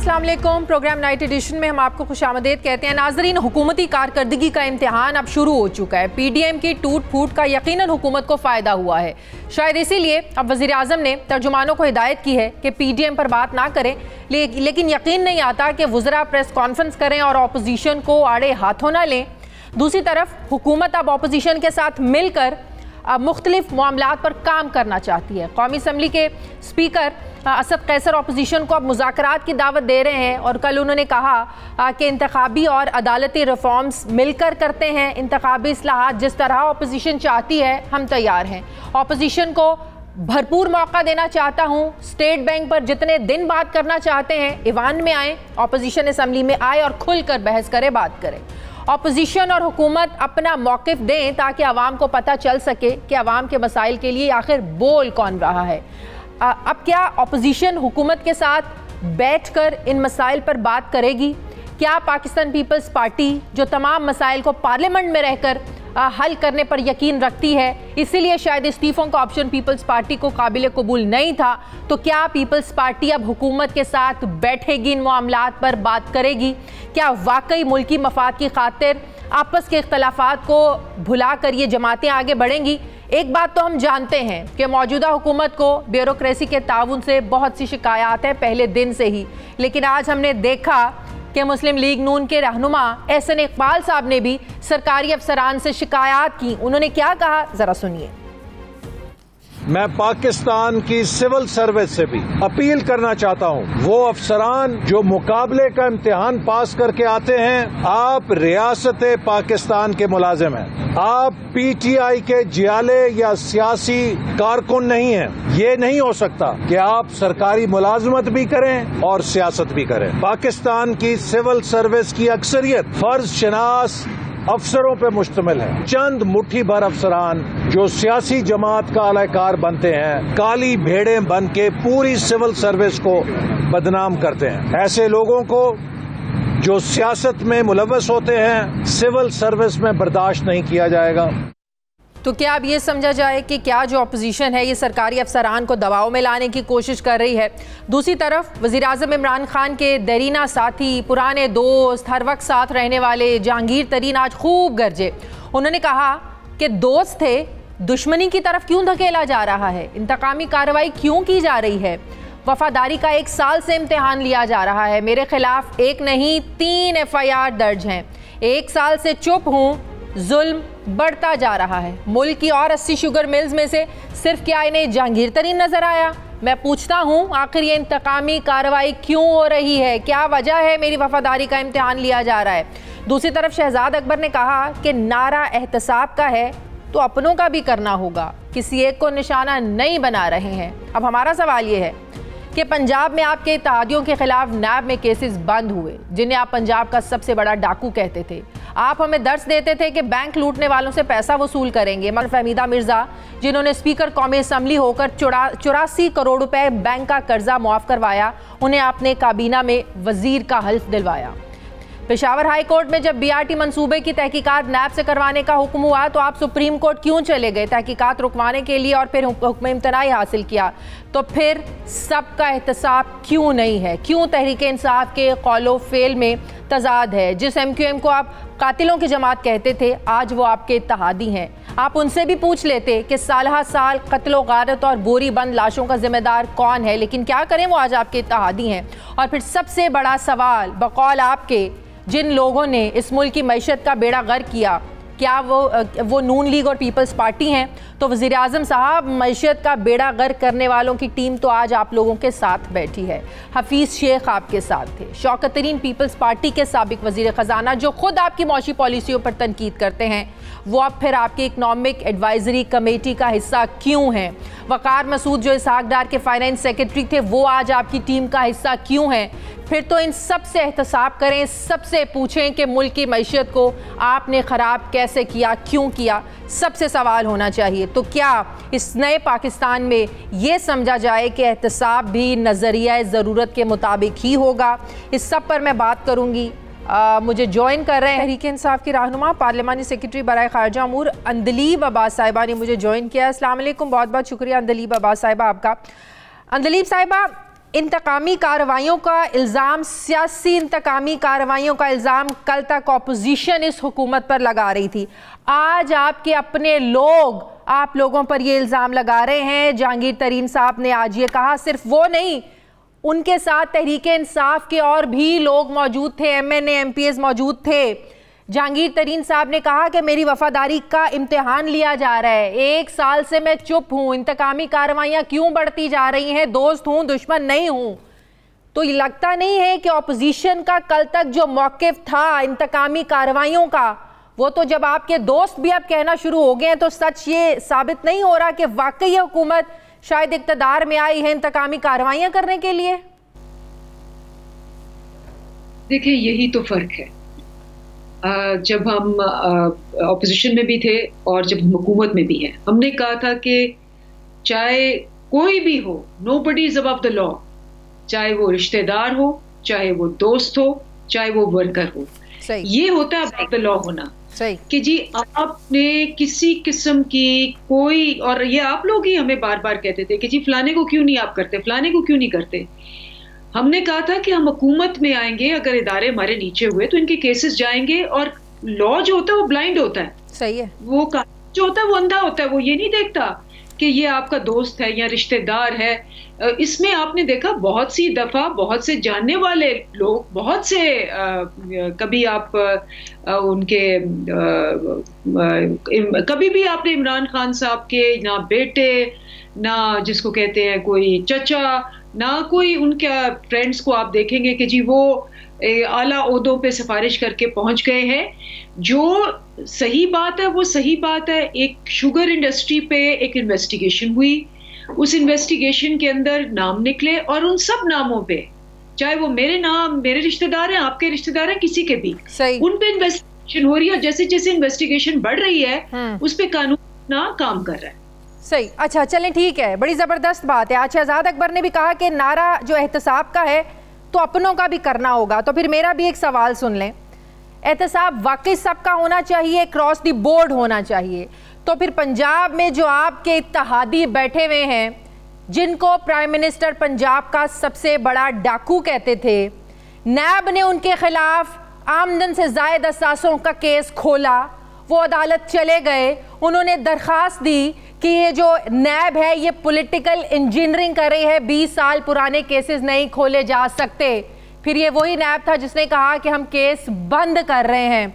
अस्सलाम वालेकुम। Programme night addition में हम आपको खुशामदीद कहते हैं। नाजरीन, हुकूमती कारकर्दगी का इम्तिहान अब शुरू हो चुका है। पीडीएम की टूट फूट का यकीनन हुकूमत को फ़ायदा हुआ है। शायद इसीलिए अब वज़ीर आज़म ने तर्जुमानों को हिदायत की है कि पीडीएम पर बात ना करें, लेकिन यकीन नहीं आता कि वज़रा प्रेस कॉन्फ्रेंस करें और अपोजिशन को आड़े हाथों ना लें। दूसरी तरफ हुकूमत अब अपोजिशन के साथ मिलकर मुख्तलिफ मामलात पर काम करना चाहती है। कौमी असम्बली के स्पीकर असद कैसर अपोजिशन को अब मुज़ाकरात की दावत दे रहे हैं और कल उन्होंने कहा कि इंतखाबी और अदालती रिफॉर्म्स मिलकर करते हैं। इंतखाबी इस्लाहात जिस तरह अपोजिशन चाहती है हम तैयार हैं। अपोजिशन को भरपूर मौका देना चाहता हूँ। स्टेट बैंक पर जितने दिन बात करना चाहते हैं ईवान में आए, अपोजिशन असम्बली में आए और खुल कर बहस करे, बात करें। अपोजिशन और हुकूमत अपना मौक़िफ़ दें ताकि आवाम को पता चल सके कि आवाम के मसाइल के लिए आखिर बोल कौन रहा है। अब क्या अपोजिशन हुकूमत के साथ बैठकर इन मसाइल पर बात करेगी? क्या पाकिस्तान पीपल्स पार्टी जो तमाम मसाइल को पार्लियामेंट में रहकर हल करने पर यकीन रखती है, इसीलिए शायद इस्तीफ़ों का ऑप्शन पीपल्स पार्टी को काबिल कबूल नहीं था, तो क्या पीपल्स पार्टी अब हुकूमत के साथ बैठेगी, इन मामलात पर बात करेगी? क्या वाकई मुल्की मफाद की खातिर आपस के इख्तलाफात को भुला कर ये जमातें आगे बढ़ेंगी? एक बात तो हम जानते हैं कि मौजूदा हुकूमत को ब्यूरोक्रेसी के ताउन से बहुत सी शिकायत है पहले दिन से ही, लेकिन आज हमने देखा कि मुस्लिम लीग नून के रहनुमा एहसन इकबाल साहब ने भी सरकारी अफसरान से शिकायत की। उन्होंने क्या कहा, जरा सुनिए। मैं पाकिस्तान की सिविल सर्विस से भी अपील करना चाहता हूँ, वो अफसरान जो मुकाबले का इम्तिहान पास करके आते हैं, आप रियासत पाकिस्तान के मुलाजिम हैं, आप पीटीआई के जियाले या सियासी कारकुन नहीं हैं। ये नहीं हो सकता कि आप सरकारी मुलाजमत भी करें और सियासत भी करें। पाकिस्तान की सिविल सर्विस की अक्सरियत फर्ज शनास अफसरों पे मुश्तमिल है। चंद मुट्ठी भर अफसरान जो सियासी जमात का अलहकार बनते हैं, काली भेड़ें बन के पूरी सिविल सर्विस को बदनाम करते हैं। ऐसे लोगों को जो सियासत में मुलव्वस होते हैं, सिविल सर्विस में बर्दाश्त नहीं किया जाएगा। तो क्या अब ये समझा जाए कि क्या जो अपोजिशन है ये सरकारी अफसरान को दबाव में लाने की कोशिश कर रही है? दूसरी तरफ वज़ीर आज़म इमरान खान के देरीना साथी, पुराने दोस्त, हर वक्त साथ रहने वाले जहांगीर तरीन आज खूब गरजे। उन्होंने कहा कि दोस्त थे, दुश्मनी की तरफ क्यों धकेला जा रहा है, इंतकामी कार्रवाई क्यों की जा रही है, वफादारी का 1 साल से इम्तिहान लिया जा रहा है, मेरे खिलाफ 1 नहीं 3 FIR दर्ज हैं, 1 साल से चुप हूँ, जुल्म बढ़ता जा रहा है। मुल्क की और 80 शुगर मिल्स में से सिर्फ क्या इन्हें जहांगीर तरीन नजर आया? मैं पूछता हूँ, आखिर ये इंतकामी कार्रवाई क्यों हो रही है? क्या वजह है मेरी वफादारी का इम्तिहान लिया जा रहा है? दूसरी तरफ शहजाद अकबर ने कहा कि नारा एहतसाब का है तो अपनों का भी करना होगा, किसी एक को निशाना नहीं बना रहे हैं। अब हमारा सवाल ये है कि पंजाब में आपके इत्तेहादियों के खिलाफ नैब में केसेस बंद हुए, जिन्हें आप पंजाब का सबसे बड़ा डाकू कहते थे। आप हमें दर्ज देते थे कि बैंक लूटने वालों से पैसा वसूल करेंगे, मगर फहमीदा मिर्जा जिन्होंने स्पीकर कौमी असम्बली होकर 84 करोड़ रुपए बैंक का कर्जा मुआफ करवाया, उन्हें आपने काबीना में वजीर का हल्फ दिलवाया। पेशावर हाई कोर्ट में जब BRT मंसूबे की तहकीकात नैब से करवाने का हुक्म हुआ तो आप सुप्रीम कोर्ट क्यों चले गए तहकीकात रुकवाने के लिए और फिर हुक्म इम्तनाई हासिल किया? तो फिर सबका एहतसाब क्यों नहीं है? क्यों तहरीक इंसाफ के कौलो फेल में तजाद है? जिस MQM को आप कातिलों की जमात कहते थे, आज वो आपके इत्तेहादी हैं। आप उनसे भी पूछ लेते कि साल साल कत्लो गारत और बोरी बंद लाशों का जिम्मेदार कौन है, लेकिन क्या करें, वो आज आपके इत्तेहादी हैं। और फिर सबसे बड़ा सवाल, बकौल आपके जिन लोगों ने इस मुल्क की मईशत का बेड़ा गर्क किया, क्या वो नून लीग और पीपल्स पार्टी हैं? तो वज़ीर आज़म साहब, मईशत का बेड़ा गर्क करने वालों की टीम तो आज आप लोगों के साथ बैठी है। हफीज़ शेख आपके साथ थे, शौकत तरीन पीपल्स पार्टी के साबिक वज़ीर ख़जाना जो खुद आपकी मौशी पॉलिसियों पर तनकीद करते हैं, वो अब फिर आपकी इकनॉमिक एडवाइजरी कमेटी का हिस्सा क्यों हैं? वक़ार मसूद जो इसहाक डार के फाइनेंस सेक्रेटरी थे, वो आज आपकी टीम का हिस्सा क्यों हैं? फिर तो इन सब से एहतसाब करें, सबसे पूछें कि मुल्क की मईशत को आपने ख़राब कैसे किया, क्यों किया? सबसे सवाल होना चाहिए। तो क्या इस नए पाकिस्तान में ये समझा जाए कि एहतसाब भी नज़रिया ज़रूरत के मुताबिक ही होगा? इस सब पर मैं बात करूँगी। मुझे ज्वाइन कर रहे हैं तहरीक इंसाफ की रहनुमा पार्लिमानी सेक्रेटरी बराए खारजा अमूर अंदलीब अब्बास साहिबा ने मुझे ज्वाइन किया। अस्सलाम वालेकुम, बहुत बहुत शुक्रिया अंदलीब अब्बास साहिबा आपका। अंदलीब साहिबा, इंतकामी कार्रवाइयों का इल्ज़ाम, सियासी इंतकामी कार्रवाइयों का इल्ज़ाम कल तक ऑपोजिशन इस हुकूमत पर लगा रही थी। आज आपके अपने लोग आप लोगों पर ये इल्ज़ाम लगा रहे हैं। जहांगीर तरीन साहब ने आज ये कहा, सिर्फ वो नहीं, उनके साथ तहरीके इंसाफ के और भी लोग मौजूद थे, MNA MPs मौजूद थे। जहांगीर तरीन साहब ने कहा कि मेरी वफादारी का इम्तिहान लिया जा रहा है, 1 साल से मैं चुप हूँ, इंतकामी कार्रवाइयाँ क्यों बढ़ती जा रही हैं, दोस्त हूँ दुश्मन नहीं हूँ। तो ये लगता नहीं है कि ऑपोजिशन का कल तक जो मौक़िफ़ था इंतकामी कार्रवाइयों का, वो तो जब आपके दोस्त भी अब कहना शुरू हो गए हैं, तो सच ये साबित नहीं हो रहा कि वाकई हुकूमत शायद इक़्तिदार में आई है इंतकामी कार्रवाइयाँ करने के लिए? देखिए, यही तो फ़र्क है। जब हम ऑपोजिशन में भी थे और जब हम हुकूमत में भी हैं, हमने कहा था कि चाहे कोई भी हो, nobody is above the law, चाहे वो रिश्तेदार हो, चाहे वो दोस्त हो, चाहे वो वर्कर हो। ये होता है अबव द लॉ होना। कि जी आपने किसी किस्म की कोई, और ये आप लोग ही हमें बार बार कहते थे कि जी फलाने को क्यों नहीं आप करते, फलाने को क्यों नहीं करते। हमने कहा था कि हम हुकूमत में आएंगे, अगर इदारे हमारे नीचे हुए तो इनके केसेस जाएंगे, और लॉ जो होता है वो ब्लाइंड होता है। सही है। वो जो होता है वो अंधा होता है, वो ये नहीं देखता कि ये आपका दोस्त है या रिश्तेदार है। इसमें आपने देखा बहुत सी दफा बहुत से जानने वाले लोग, बहुत से कभी आप उनके कभी भी आपने इमरान खान साहब के ना बेटे, ना जिसको कहते हैं कोई चचा, ना कोई उनके फ्रेंड्स को आप देखेंगे कि जी वो आला ओहदों पे सिफारिश करके पहुंच गए हैं। जो सही बात है वो सही बात है। एक शुगर इंडस्ट्री पे एक इन्वेस्टिगेशन हुई, उस इन्वेस्टिगेशन के अंदर नाम निकले, और उन सब नामों पे, चाहे वो मेरे नाम, मेरे रिश्तेदार हैं, आपके रिश्तेदार हैं, किसी के भी, उन पे इन्वेस्टिगेशन हो रही है। जैसे जैसे इन्वेस्टिगेशन बढ़ रही है उस पे कानून ना काम कर रहा है। सही। अच्छा, चलें, ठीक है, बड़ी ज़बरदस्त बात है। आज शहजाद अकबर ने भी कहा कि नारा जो एहतसाब का है तो अपनों का भी करना होगा। तो फिर मेरा भी एक सवाल सुन लें, एहतसाब वाकई सबका होना चाहिए, क्रॉस द बोर्ड होना चाहिए, तो फिर पंजाब में जो आपके इत्तेहादी बैठे हुए हैं, जिनको प्राइम मिनिस्टर पंजाब का सबसे बड़ा डाकू कहते थे, नैब ने उनके खिलाफ आमदन से ज़ायद असासों का केस खोला, वो अदालत चले गए, उन्होंने दरख्वास्त दी कि ये जो नैब है ये पॉलिटिकल इंजीनियरिंग कर रही है, 20 साल पुराने केसेस नहीं खोले जा सकते। फिर ये वही नैब था जिसने कहा कि हम केस बंद कर रहे हैं।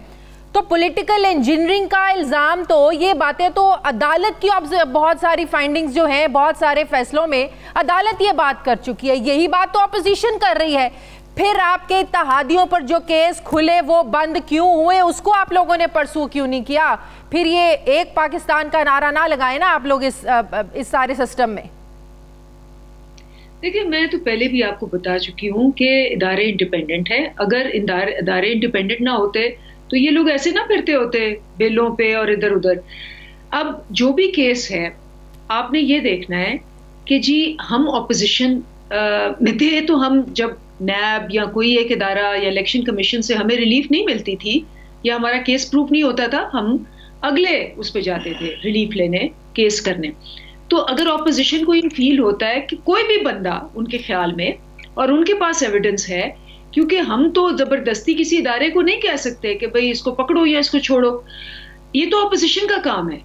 तो पॉलिटिकल इंजीनियरिंग का इल्ज़ाम, तो ये बातें तो अदालत की बहुत सारी फाइंडिंग्स जो हैं, बहुत सारे फैसलों में अदालत ये बात कर चुकी है, यही बात तो अपोजिशन कर रही है। फिर आपके इत्तेहादियों पर जो केस खुले वो बंद क्यों हुए, उसको आप लोगों ने परसू क्यों नहीं किया? फिर ये एक पाकिस्तान का नारा ना लगाए ना आप लोग इस सारे सिस्टम में। देखिए, मैं तो पहले भी आपको बता चुकी हूँ कि इदारे इंडिपेंडेंट हैं। अगर इदारे इंडिपेंडेंट ना होते तो ये लोग ऐसे ना फिरते होते बेलों पे और इधर उधर। अब जो भी केस है, आपने ये देखना है कि जी हम ऑपोजिशन में थे, तो हम जब नैब या कोई एक इदारा या इलेक्शन कमीशन से हमें रिलीफ नहीं मिलती थी या हमारा केस प्रूफ नहीं होता था, हम अगले उस पे जाते थे रिलीफ लेने, केस करने। तो अगर ऑपोजिशन को ये फील होता है कि कोई भी बंदा उनके ख्याल में, और उनके पास एविडेंस है, क्योंकि हम तो जबरदस्ती किसी इदारे को नहीं कह सकते कि भाई इसको पकड़ो या इसको छोड़ो, ये तो ऑपोजिशन का काम है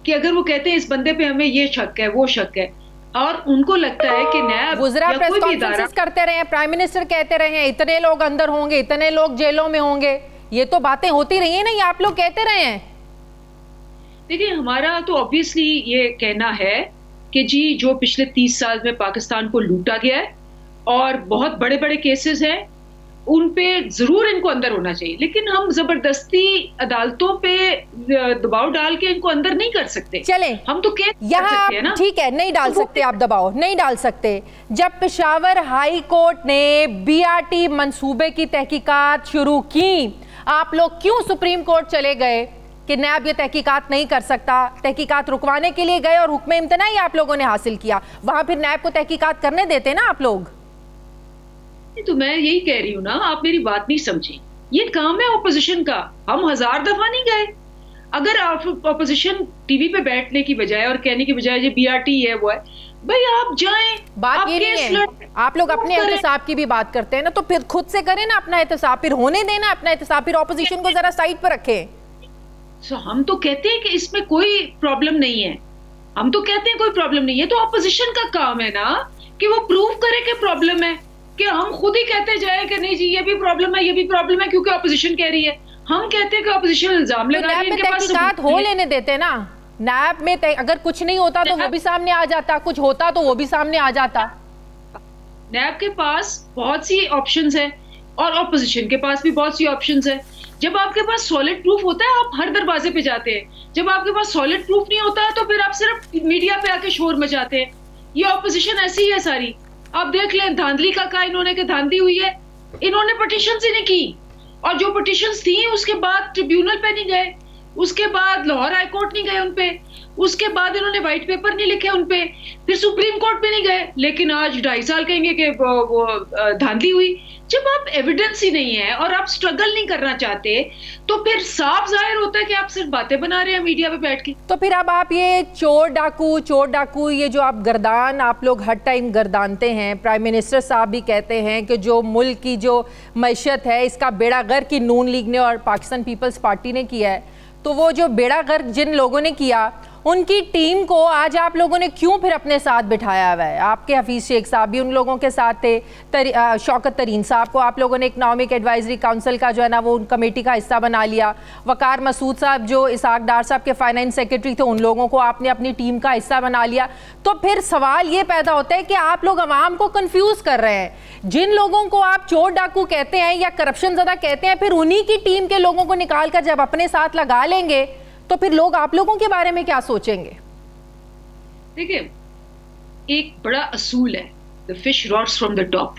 कि अगर वो कहते हैं इस बंदे पे हमें ये शक है, वो शक है, और उनको लगता है कि नैब गुजरा प्रेस कॉन्फ्रेंस करते रहे, प्राइम मिनिस्टर कहते रहे इतने लोग अंदर होंगे, इतने लोग जेलों में होंगे, ये तो बातें होती रही है ना, ये आप लोग कहते रहे हैं। देखिए, हमारा तो ऑब्वियसली ये कहना है कि जी जो पिछले 30 साल में पाकिस्तान को लूटा गया है और बहुत बड़े बड़े केसेस हैं, उन पे जरूर इनको अंदर होना चाहिए, लेकिन हम जबरदस्ती अदालतों पे दबाव डाल के इनको अंदर नहीं कर सकते। चले, हम तो यहाँ ठीक है, नहीं डाल सकते आप दबाव, नहीं डाल सकते। जब पेशावर हाई कोर्ट ने BRT मंसूबे की तहकीकात शुरू की, आप लोग क्यों सुप्रीम कोर्ट चले गए कि नैब ये तहकीकात नहीं कर सकता? तहकीकात रुकवाने के लिए गए और हुक्म इम्तनाई आप लोगों ने हासिल किया, वहां फिर नैब को तहकीकात करने देते ना आप लोग। तो मैं यही कह रही हूँ ना, आप मेरी बात नहीं समझी। ये काम है ऑपोजिशन का, हम 1000 दफा नहीं गए। अगर ऑपोजिशन टीवी पे बैठने की बजाय और कहने की बजाय ये BRT है वो है, भाई आप जाएं, बात ये नहीं है, आप लोग अपने एहतसाब की भी बात करते हैं ना, तो फिर खुद से करें ना अपना एहतसाब, फिर होने देना अपना एहतसाब, फिर ऑपोजिशन को जरा साइड पर रखें। हम तो कहते हैं कि इसमें कोई प्रॉब्लम नहीं है, हम तो कहते हैं कोई प्रॉब्लम नहीं है, तो ऑपोजिशन का काम है ना कि वो प्रूव करे कि प्रॉब्लम है, कि हम खुद ही कहते जाए कि नहीं जी ये भी प्रॉब्लम है, ये भी प्रॉब्लम है, क्योंकि ऑपोजिशन कह रही है। हम कहते हैं कि ऑपोजिशन इल्जाम लगा रही है, इनके पास तहकीकात हो लेने देते ना, नैब में अगर कुछ नहीं होता तो वो भी सामने आ जाता, कुछ होता तो वो भी सामने आ जाता। नैब के पास बहुत सी ऑप्शंस है और ऑपोजिशन के पास भी बहुत सी ऑप्शंस है। जब आपके पास सॉलिड प्रूफ होता है आप हर दरवाजे पे जाते हैं, जब आपके पास सॉलिड प्रूफ नहीं होता है तो फिर आप सिर्फ मीडिया पे आके शोर मचाते हैं। ये ऑपोजिशन ऐसी ही है सारी, आप देख लें धांधली का कहा इन्होंने कि धांधली हुई है, इन्होंने पिटीशंस ही नहीं की, और जो पिटीशंस थी उसके बाद ट्रिब्यूनल पे नहीं गए, उसके बाद लाहौर हाई कोर्ट नहीं गए उनपे, उसके बाद इन्होंने व्हाइट पेपर नहीं लिखे उनपे, फिर सुप्रीम कोर्ट पे नहीं गए, लेकिन आज 2.5 साल कहेंगे कि वो धांधली हुई। जब आप एविडेंस ही नहीं है और आप स्ट्रगल नहीं करना चाहते तो फिर साफ जाहिर होता है कि आप सिर्फ बातें बना रहे हैं मीडिया पे बैठ के। तो फिर अब आप ये चोर डाकू ये जो आप गर्दान आप लोग हर टाइम गर्दानते हैं, प्राइम मिनिस्टर साहब भी कहते हैं कि जो मुल्क की जो मैशत है इसका बेड़ा गर्क की नून लीग ने और पाकिस्तान पीपल्स पार्टी ने किया है, तो वो जो बेड़ा गर्क जिन लोगों ने किया उनकी टीम को आज आप लोगों ने क्यों फिर अपने साथ बिठाया हुआ है? आपके हफीज़ शेख साहब भी उन लोगों के साथ थे, शौकत तरीन साहब को आप लोगों ने इकनॉमिक एडवाइजरी काउंसिल का जो है ना वो उन कमेटी का हिस्सा बना लिया, वकार मसूद साहब जो इसाक डार साहब के फाइनेंस सेक्रेटरी थे उन लोगों को आपने अपनी टीम का हिस्सा बना लिया। तो फिर सवाल ये पैदा होता है कि आप लोग अवाम को कन्फ्यूज़ कर रहे हैं। जिन लोगों को आप चोर डाकू कहते हैं या करप्शन ज़्यादा कहते हैं, फिर उन्हीं की टीम के लोगों को निकाल कर जब अपने साथ लगा लेंगे तो फिर लोग आप लोगों के बारे में क्या सोचेंगे? देखिए, एक बड़ा असूल है, the fish rots from the top.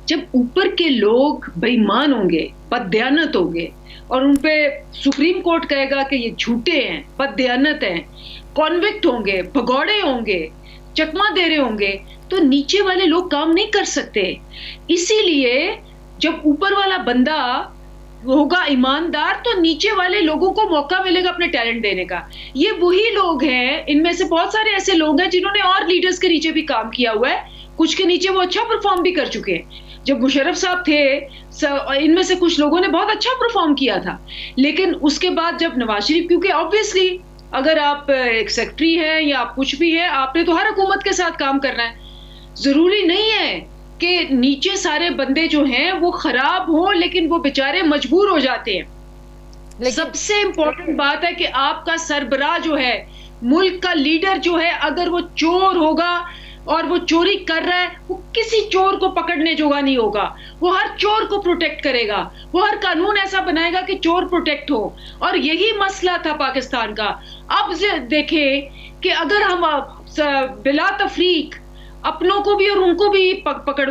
जब ऊपर के लोग बेईमान होंगे, बददयानत होंगे और उन पे सुप्रीम कोर्ट कहेगा कि ये झूठे हैं, बददयानत हैं, कॉन्विक्ट होंगे, भगौड़े होंगे, चकमा दे रहे होंगे, तो नीचे वाले लोग काम नहीं कर सकते। इसीलिए जब ऊपर वाला बंदा होगा ईमानदार तो नीचे वाले लोगों को मौका मिलेगा अपने टैलेंट देने का। ये वही लोग हैं, इनमें से बहुत सारे ऐसे लोग हैं जिन्होंने और लीडर्स के नीचे भी काम किया हुआ है, कुछ के नीचे वो अच्छा परफॉर्म भी कर चुके हैं। जब मुशर्रफ साहब थे इनमें से कुछ लोगों ने बहुत अच्छा परफॉर्म किया था, लेकिन उसके बाद जब नवाज शरीफ, क्योंकि ऑब्वियसली अगर आप एक सेक्रेटरी हैं या आप कुछ भी है, आपने तो हर हुकूमत के साथ काम करना है। जरूरी नहीं है कि नीचे सारे बंदे जो हैं वो खराब हों, लेकिन वो बेचारे मजबूर हो जाते हैं। सबसे इंपॉर्टेंट बात है कि आपका सरबराह जो है, मुल्क का लीडर जो है, अगर वो चोर होगा और वो चोरी कर रहा है, वो किसी चोर को पकड़ने जोगा नहीं होगा, वो हर चोर को प्रोटेक्ट करेगा, वो हर कानून ऐसा बनाएगा कि चोर प्रोटेक्ट हो। और यही मसला था पाकिस्तान का। अब देखें कि अगर हम बिला तफरीक अपनों को भी और उनको भी नैब पकड़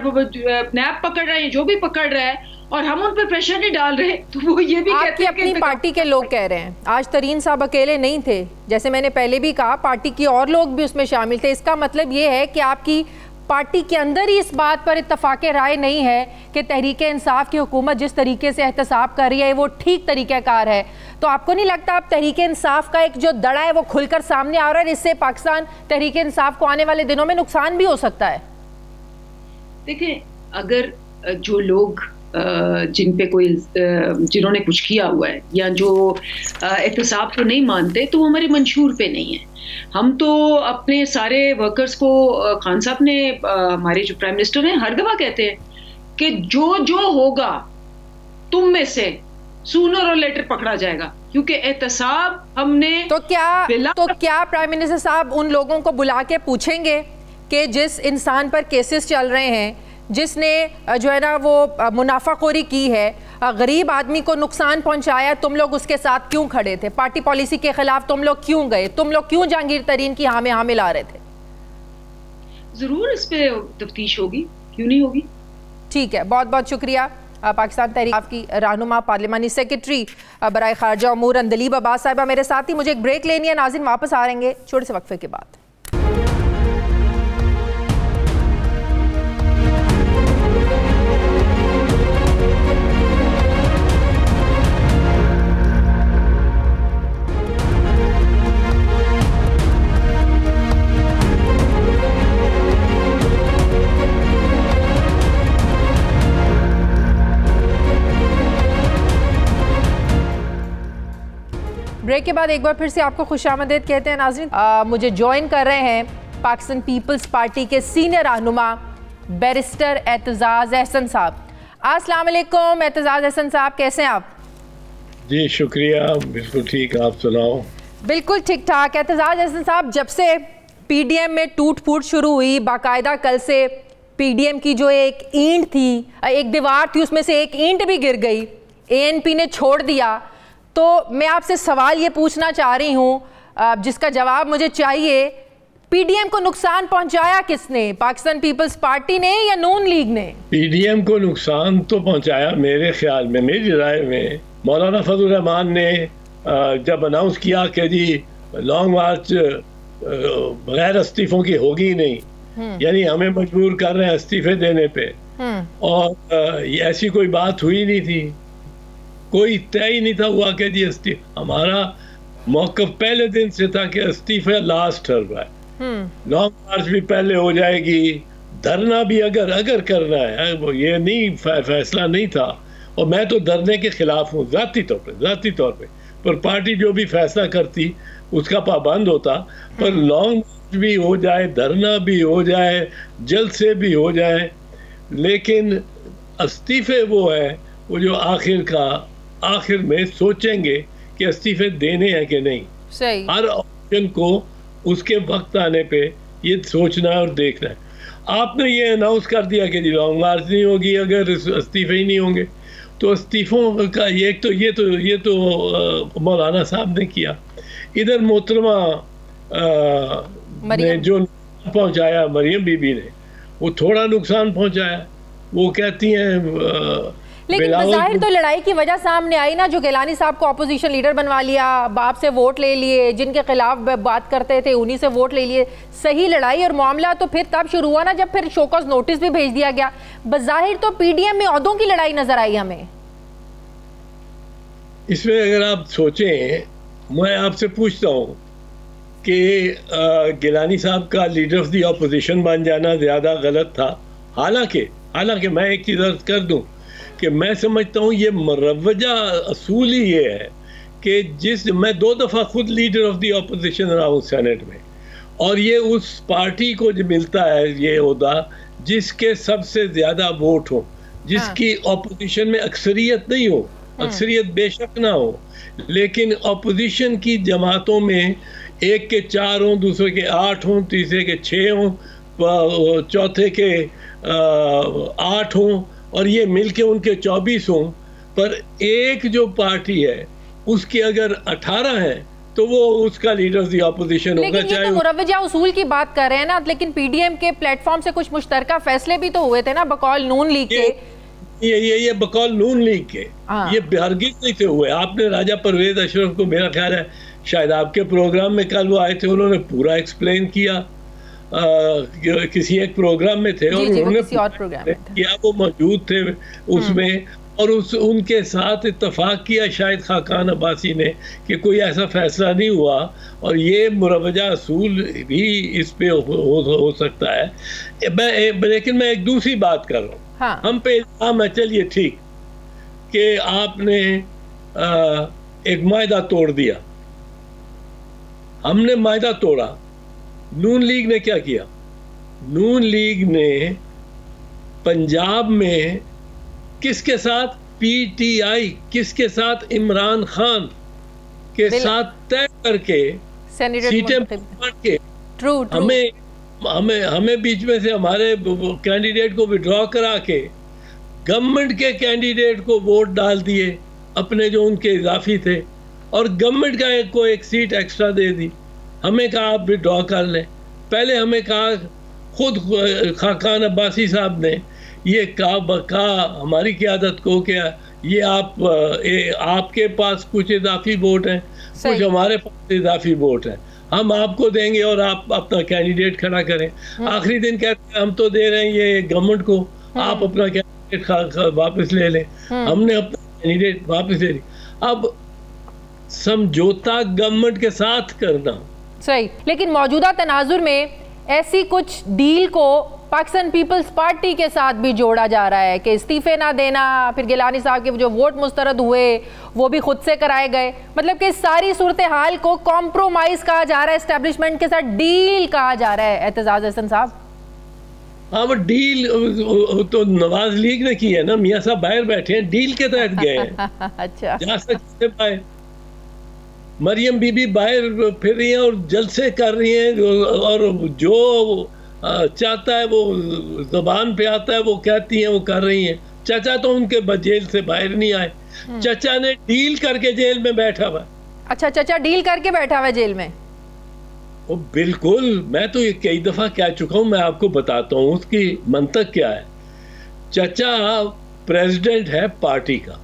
रहे हैं, जो भी पकड़ रहा है, और हम उन पर प्रेशर नहीं डाल रहे, तो वो ये भी कहते हैं अपनी पार्टी के लोग कह रहे हैं। आज तरीन साहब अकेले नहीं थे, जैसे मैंने पहले भी कहा, पार्टी की और लोग भी उसमें शामिल थे। इसका मतलब ये है कि आपकी पार्टी के अंदर ही इस बात पर इत्तफाक राय नहीं है कि तहरीक इंसाफ की हुकूमत जिस तरीके से एहतसाब कर रही है वो ठीक तरीक़ाकार है। तो आपको नहीं लगता अब तहरीक इंसाफ का एक जो दड़ा है वो खुलकर सामने आ रहा है, इससे पाकिस्तान तहरीक इंसाफ को आने वाले दिनों में नुकसान भी हो सकता है? देखिए, अगर जो लोग जिन्होंने कुछ किया हुआ है या जो एहतसाब को नहीं मानते, तो वो हमारे मंशूर पे नहीं है। हम तो अपने सारे वर्कर्स को, खान साहब ने, हमारे जो प्राइम मिनिस्टर हैं, हर दफा कहते हैं कि जो होगा तुम में से सूनर और लेटर पकड़ा जाएगा, क्योंकि एहतसाब हमने तो क्या प्राइम मिनिस्टर साहब उन लोगों को बुला के पूछेंगे कि जिस इंसान पर केसेस चल रहे हैं, जिसने जो है ना वो मुनाफाखोरी की है, गरीब आदमी को नुकसान पहुंचाया, तुम लोग उसके साथ क्यों खड़े थे? पार्टी पॉलिसी के खिलाफ तुम लोग क्यों गए? तुम लोग क्यों जहांगीर तरीन की हाँ में हाँ मिला रहे थे? जरूर इस पे तफ्तीश होगी, क्यों नहीं होगी। ठीक है, बहुत बहुत शुक्रिया। पाकिस्तान तहरीक की रहनुमा पार्लिमानी सेक्रेटरी बराए खारजा उमूर अंदलीब अब्बास साहिबा मेरे साथ ही। मुझे एक ब्रेक लेनी है, नाज़रीन वापस आ रहेंगे छोटे से वक्फे के बाद। ब्रेक के बाद एक बार फिर से आपको खुशामदीद कहते हैं नाज़रीन। मुझे ज्वाइन कर रहे हैं पाकिस्तान पीपल्स पार्टी के सीनियर रहनुमा बैरिस्टर एतजाज़ अहसन साहब। अस्सलाम वालेकुम एतजाज़ अहसन साहब, कैसे हैं आप? जी शुक्रिया, बिल्कुल ठीक, आप सुनाओ? बिल्कुल ठीक ठाक। एतजाज़ अहसन साहब, जब से पीडीएम में टूट फूट शुरू हुई, बाकायदा कल से पीडीएम की जो एक ईंट थी, एक दीवार थी, उसमें से एक ईंट भी गिर गई, एएनपी ने छोड़ दिया। तो मैं आपसे सवाल ये पूछना चाह रही हूँ जिसका जवाब मुझे चाहिए, पीडीएम को नुकसान पहुंचाया किसने? पाकिस्तान पीपल्स पार्टी ने या नून लीग ने? पीडीएम को नुकसान तो पहुंचाया मेरे ख्याल में, मेरी राय में, मौलाना फजल रहमान ने जब अनाउंस किया कि जी लॉन्ग मार्च बगैर इस्तीफों की होगी ही नहीं, यानी हमें मजबूर कर रहे हैं इस्तीफे देने पे, और ऐसी कोई बात हुई नहीं थी, कोई तय ही नहीं था हुआ कि जी इस्तीफा। हमारा मौक़िफ़ पहले दिन से था कि इस्तीफा लास्ट टर्म है, लॉन्ग मार्च भी पहले हो जाएगी, धरना भी अगर करना है, वो ये नहीं फैसला नहीं था। और मैं तो धरने के खिलाफ हूँ ज़ाती तौर पे, पर पार्टी जो भी फैसला करती उसका पाबंद होता। पर लॉन्ग मार्च भी हो जाए, धरना भी हो जाए, जलसे भी हो जाए, लेकिन इस्तीफे वो है वो जो आखिर में सोचेंगे कि इस्तीफे देने हैं कि नहीं। सही। हर ऑप्शन को उसके वक्त आने पे ये सोचना है और देखना है। आपने ये अनाउंस कर दिया कि जी लॉन्ग मार्च नहीं होगी अगर इस्तीफे ही नहीं होंगे, तो इस्तीफों का ये तो मौलाना साहब ने किया। इधर मोहतरमा ने जो पहुंचाया मरियम बीबी ने, वो थोड़ा नुकसान पहुंचाया। वो कहती हैं लेकिन बज़ाहिर तो लड़ाई की वजह सामने आई ना, जो गिलानी साहब को अपोजिशन लीडर बनवा लिया, बाप से वोट ले लिए, जिनके खिलाफ बात करते थे उन्हीं से वोट ले लिए। सही लड़ाई और मामला तो फिर तब शुरू हुआ ना जब फिर शोकॉज नोटिस भी भेज दिया गया। बज़ाहिर तो पीडीएम में ओहदों की लड़ाई नजर आई हमें। इसमें अगर आप सोचें, मैं आपसे पूछता हूँ कि गिलानी साहब का लीडर ऑफ द अपोजिशन बन जाना ज़्यादा गलत था। हालांकि मैं एक चीज़ अर्ज कर दूँ कि मैं समझता हूँ ये मरवजा असूल ही ये है कि मैं 2 दफ़ा खुद लीडर ऑफ द अपोजिशन रहा हूँ सेनेट में, और ये उस पार्टी को जो मिलता है ये ओहदा जिसके सबसे ज़्यादा वोट हो, जिसकी अपोजिशन में अक्सरियत नहीं हो, अक्सरियत बेशक ना हो, लेकिन अपोजिशन की जमातों में एक के 4 हों, दूसरे के 8 हों, तीसरे के 6 हों, चौथे के 8 हों, और ये मिलके उनके 24 हों, पर एक जो पार्टी है उसके अगर 18 हैं तो वो उसका लीडर दी अपोजिशन होगा। लेकिन ये तो मुरव्वजा उसूल की बात कर रहे हैं ना, लेकिन पीडीएम के प्लेटफॉर्म से कुछ मुश्तरका फैसले भी तो हुए थे ना बकौल नून लीग के। ये बकौल नून लीग के ये हरगिज़ नहीं थे हुए। आपने राजा परवेज अशरफ को, मेरा ख्याल है शायद आपके प्रोग्राम में कल वो आए थे, उन्होंने पूरा एक्सप्लेन किया, किसी एक प्रोग्राम में थे और उन्होंने किया, वो मौजूद थे उसमें, और उनके साथ इत्तफाक किया शायद खाकान अब्बासी ने कि कोई ऐसा फैसला नहीं हुआ, और ये मुरवजा असूल भी इस पे हो सकता है। लेकिन मैं एक दूसरी बात कर रहा हूँ। हाँ। हम पे इल्जाम है, चलिए ठीक, कि आपने एक मायदा तोड़ दिया, हमने मायदा तोड़ा। नून लीग ने क्या किया? नून लीग ने पंजाब में किसके साथ? पीटीआई, किसके साथ? इमरान खान के साथ तय करके सीटें बांट के हमें बीच में से हमारे कैंडिडेट को विड्रॉ करा के गवर्नमेंट के कैंडिडेट को वोट डाल दिए अपने जो उनके इजाफी थे, और गवर्नमेंट का को एक सीट एक्स्ट्रा दे दी। हमें कहा आप विड्रॉ कर लें। पहले हमें कहा, खुद खाकान अब्बासी साहब ने ये कहा हमारी क़यादत को, क्या ये आपके पास कुछ इजाफी वोट हैं, कुछ हमारे पास इजाफी वोट हैं, हम आपको देंगे और आप अपना कैंडिडेट खड़ा करें। आखिरी दिन कहते हैं हम तो दे रहे हैं ये गवर्नमेंट को, आप अपना कैंडिडेट वापस ले लें। हमने अपना कैंडिडेट वापस ले लिया। अब समझौता गवर्नमेंट के साथ करना सही, लेकिन मौजूदा तनाजुर में ऐसी कुछ डील को पाकिस्तान पीपल्स पार्टी के साथ भी जोड़ा जा रहा है कि इस्तीफे ना देना, फिर गिलानी साहब के जो वोट मुस्तरद हुए वो भी खुद से कराए गए। मतलब कि सारी सूरत हाल को कॉम्प्रोमाइज कहा जा रहा है, एस्टेब्लिशमेंट के साथ डील कहा जा रहा है। एतजाज हसन साहब, हाँ वो डील तो नवाज लीग ने की है ना, मियाँ साहब बाहर बैठे हैं, डील के तहत गए हैं। अच्छा, जा सकते बाहर, मरियम बीबी बाहर फिर रही हैं और जलसे कर रही हैं, और जो चाहता है वो जबान पे आता है वो कहती हैं, वो कर रही हैं। चाचा तो उनके जेल से बाहर नहीं आए, चाचा ने डील करके जेल में बैठा हुआ। अच्छा, चाचा डील करके बैठा हुआ जेल में? वो बिल्कुल, मैं तो ये कई दफा कह चुका हूं, मैं आपको बताता हूँ उसकी मंतक क्या है। चाचा प्रेसिडेंट है पार्टी का,